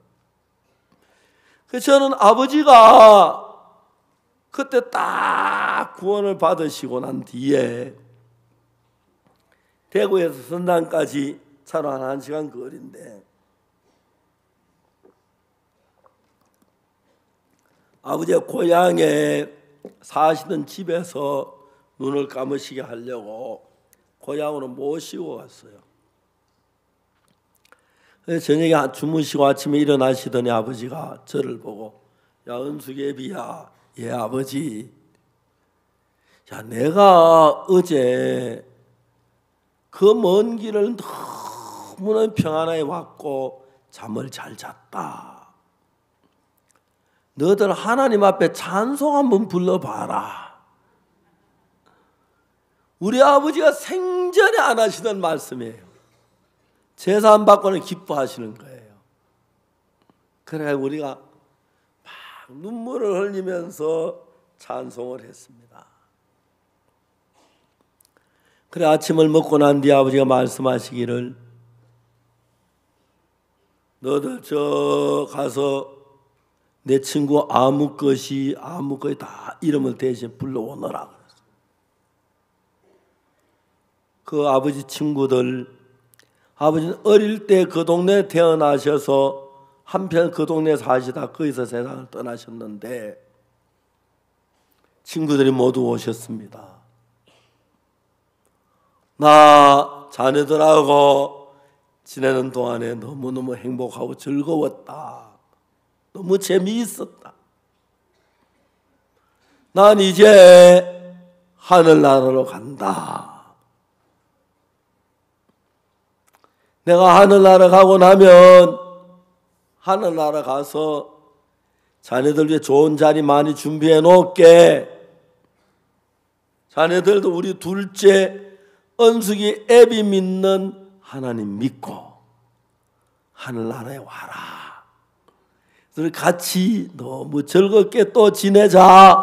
그래서 저는 아버지가 그때 딱 구원을 받으시고 난 뒤에 대구에서 선당까지 차로 한 1시간 거리인데 아버지가 고향에 사시던 집에서 눈을 감으시게 하려고 고향으로 모시고 갔어요. 그래서 저녁에 주무시고 아침에 일어나시더니 아버지가 저를 보고 야 은숙애비야, 예 아버지, 야 내가 어제 그 먼 길을 너무나 평안하게 왔고 잠을 잘 잤다. 너들 하나님 앞에 찬송 한번 불러봐라. 우리 아버지가 생전에 안 하시던 말씀이에요. 제사 안 받고는 기뻐하시는 거예요. 그래 우리가 막 눈물을 흘리면서 찬송을 했습니다. 그래 아침을 먹고 난 뒤에 아버지가 말씀하시기를 너들 저 가서 내 친구 아무 것이 다 이름을 대신 불러오너라 그랬어요. 그 아버지 친구들, 아버지는 어릴 때 그 동네에 태어나셔서 한편 그 동네에 사시다 거기서 세상을 떠나셨는데 친구들이 모두 오셨습니다. 나 자네들하고 지내는 동안에 너무너무 행복하고 즐거웠다. 너무 재미있었다. 난 이제 하늘나라로 간다. 내가 하늘나라 가고 나면 하늘나라 가서 자네들 위해 좋은 자리 많이 준비해 놓을게. 자네들도 우리 둘째 은숙이 애비 믿는 하나님 믿고 하늘나라에 와라. 그래서 같이 너무 즐겁게 또 지내자.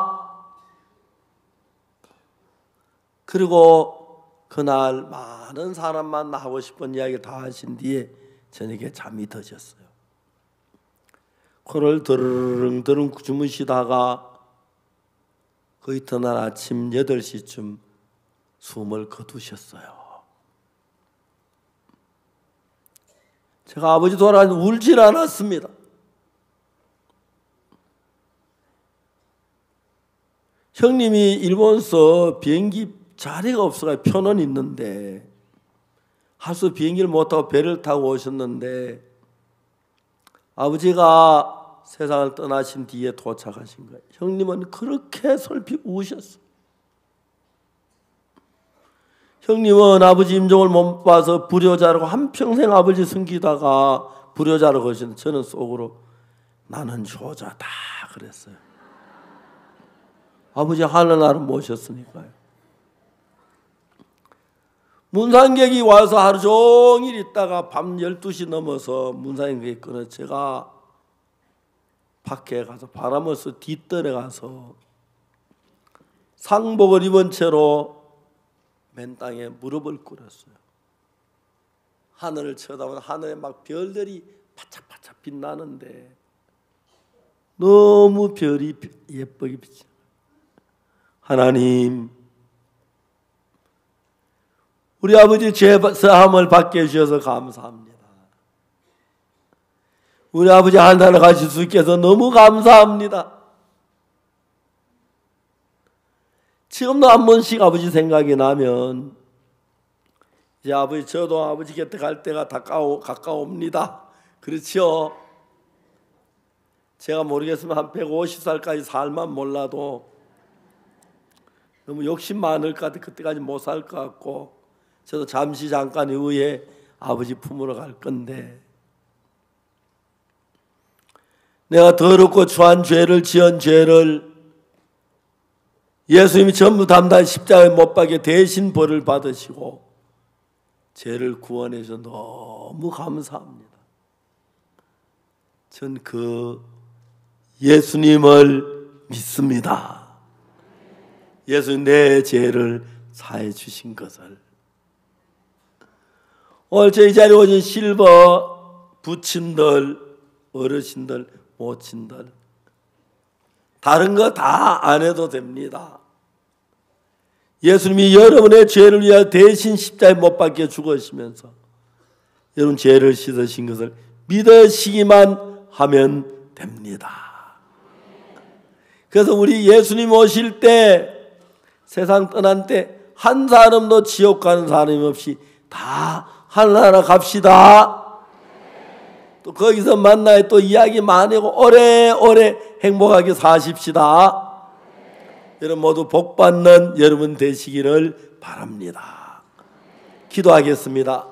그리고 그날 많은 사람만 하고 싶은 이야기를 다 하신 뒤에 저녁에 잠이 드셨어요. 코를 드르릉 주무시다가 그 이튿날 아침 8시쯤 숨을 거두셨어요. 제가 아버지 돌아가서 울질 않았습니다. 형님이 일본서 비행기 자리가 없어서 편은 있는데 하수 비행기를 못 타고 배를 타고 오셨는데 아버지가 세상을 떠나신 뒤에 도착하신 거예요. 형님은 그렇게 슬피 우셨어요. 형님은 아버지 임종을 못 봐서 불효자라고 한평생 아버지 숨기다가 불효자라고 그러시는데 저는 속으로 나는 효자다 그랬어요. 아버지 하늘나라 모셨으니까요. 문상객이 와서 하루 종일 있다가 밤 12시 넘어서 문상객이 끊어 제가 밖에 가서 바람을 쐬 뒷뜰에 가서 상복을 입은 채로 맨 땅에 무릎을 꿇었어요. 하늘을 쳐다보면 하늘에 막 별들이 바짝바짝 빛나는데 너무 별이 예쁘게 비쳐. 하나님, 우리 아버지 죄사함을 받게 해주셔서 감사합니다. 우리 아버지 하늘나라 가실 수 있게 해서 너무 감사합니다. 지금도 한 번씩 아버지 생각이 나면 이제 아버지 저도 아버지 곁에 갈 때가 가까웁니다. 그렇죠? 제가 모르겠으면 한 150살까지 살만 몰라도 너무 욕심 많을 것 같아. 그때까지 못 살 것 같고 저도 잠깐 이후에 아버지 품으러 갈 건데 내가 더럽고 추한 죄를 지은 죄를 예수님이 전부 담당 십자가에 못 박게 대신 벌을 받으시고 죄를 구원해 주셔서 너무 감사합니다. 전 그 예수님을 믿습니다. 예수님 내 죄를 사해 주신 것을. 오늘 저희 자리에 오신 실버 부친들, 어르신들, 모친들 다른 거 다 안 해도 됩니다. 예수님이 여러분의 죄를 위하여 대신 십자가에 못 박혀 죽으시면서 여러분 죄를 씻으신 것을 믿으시기만 하면 됩니다. 그래서 우리 예수님 오실 때 세상 떠난 때 한 사람도 지옥 가는 사람이 없이 다 하늘나라 갑시다. 또 거기서 만나야 또 이야기 많이 하고 오래오래 행복하게 사십시다. 여러분 모두 복받는 여러분 되시기를 바랍니다. 기도하겠습니다.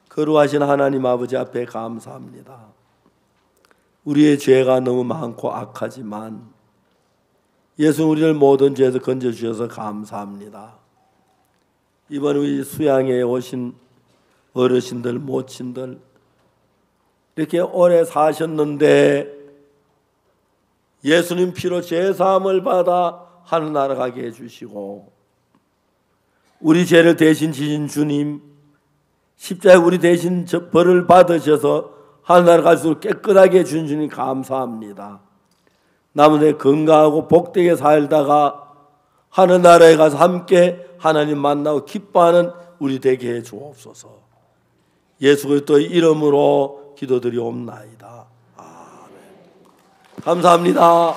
거룩하신 하나님 아버지 앞에 감사합니다. 우리의 죄가 너무 많고 악하지만 예수 우리를 모든 죄에서 건져주셔서 감사합니다. 이번 우리 수양에 오신 어르신들 모친들 이렇게 오래 사셨는데 예수님 피로 죄사함을 받아 하늘나라 가게 해주시고 우리 죄를 대신 지신 주님 십자가에 우리 대신 벌을 받으셔서 하늘나라 갈 수 있도록 깨끗하게 해준 주님 감사합니다. 남은 데 건강하고 복되게 살다가 하늘나라에 가서 함께 하나님 만나고 기뻐하는 우리 되게 해 주옵소서. 예수 그리스도의 이름으로 기도드리옵나이다. 아멘. 감사합니다.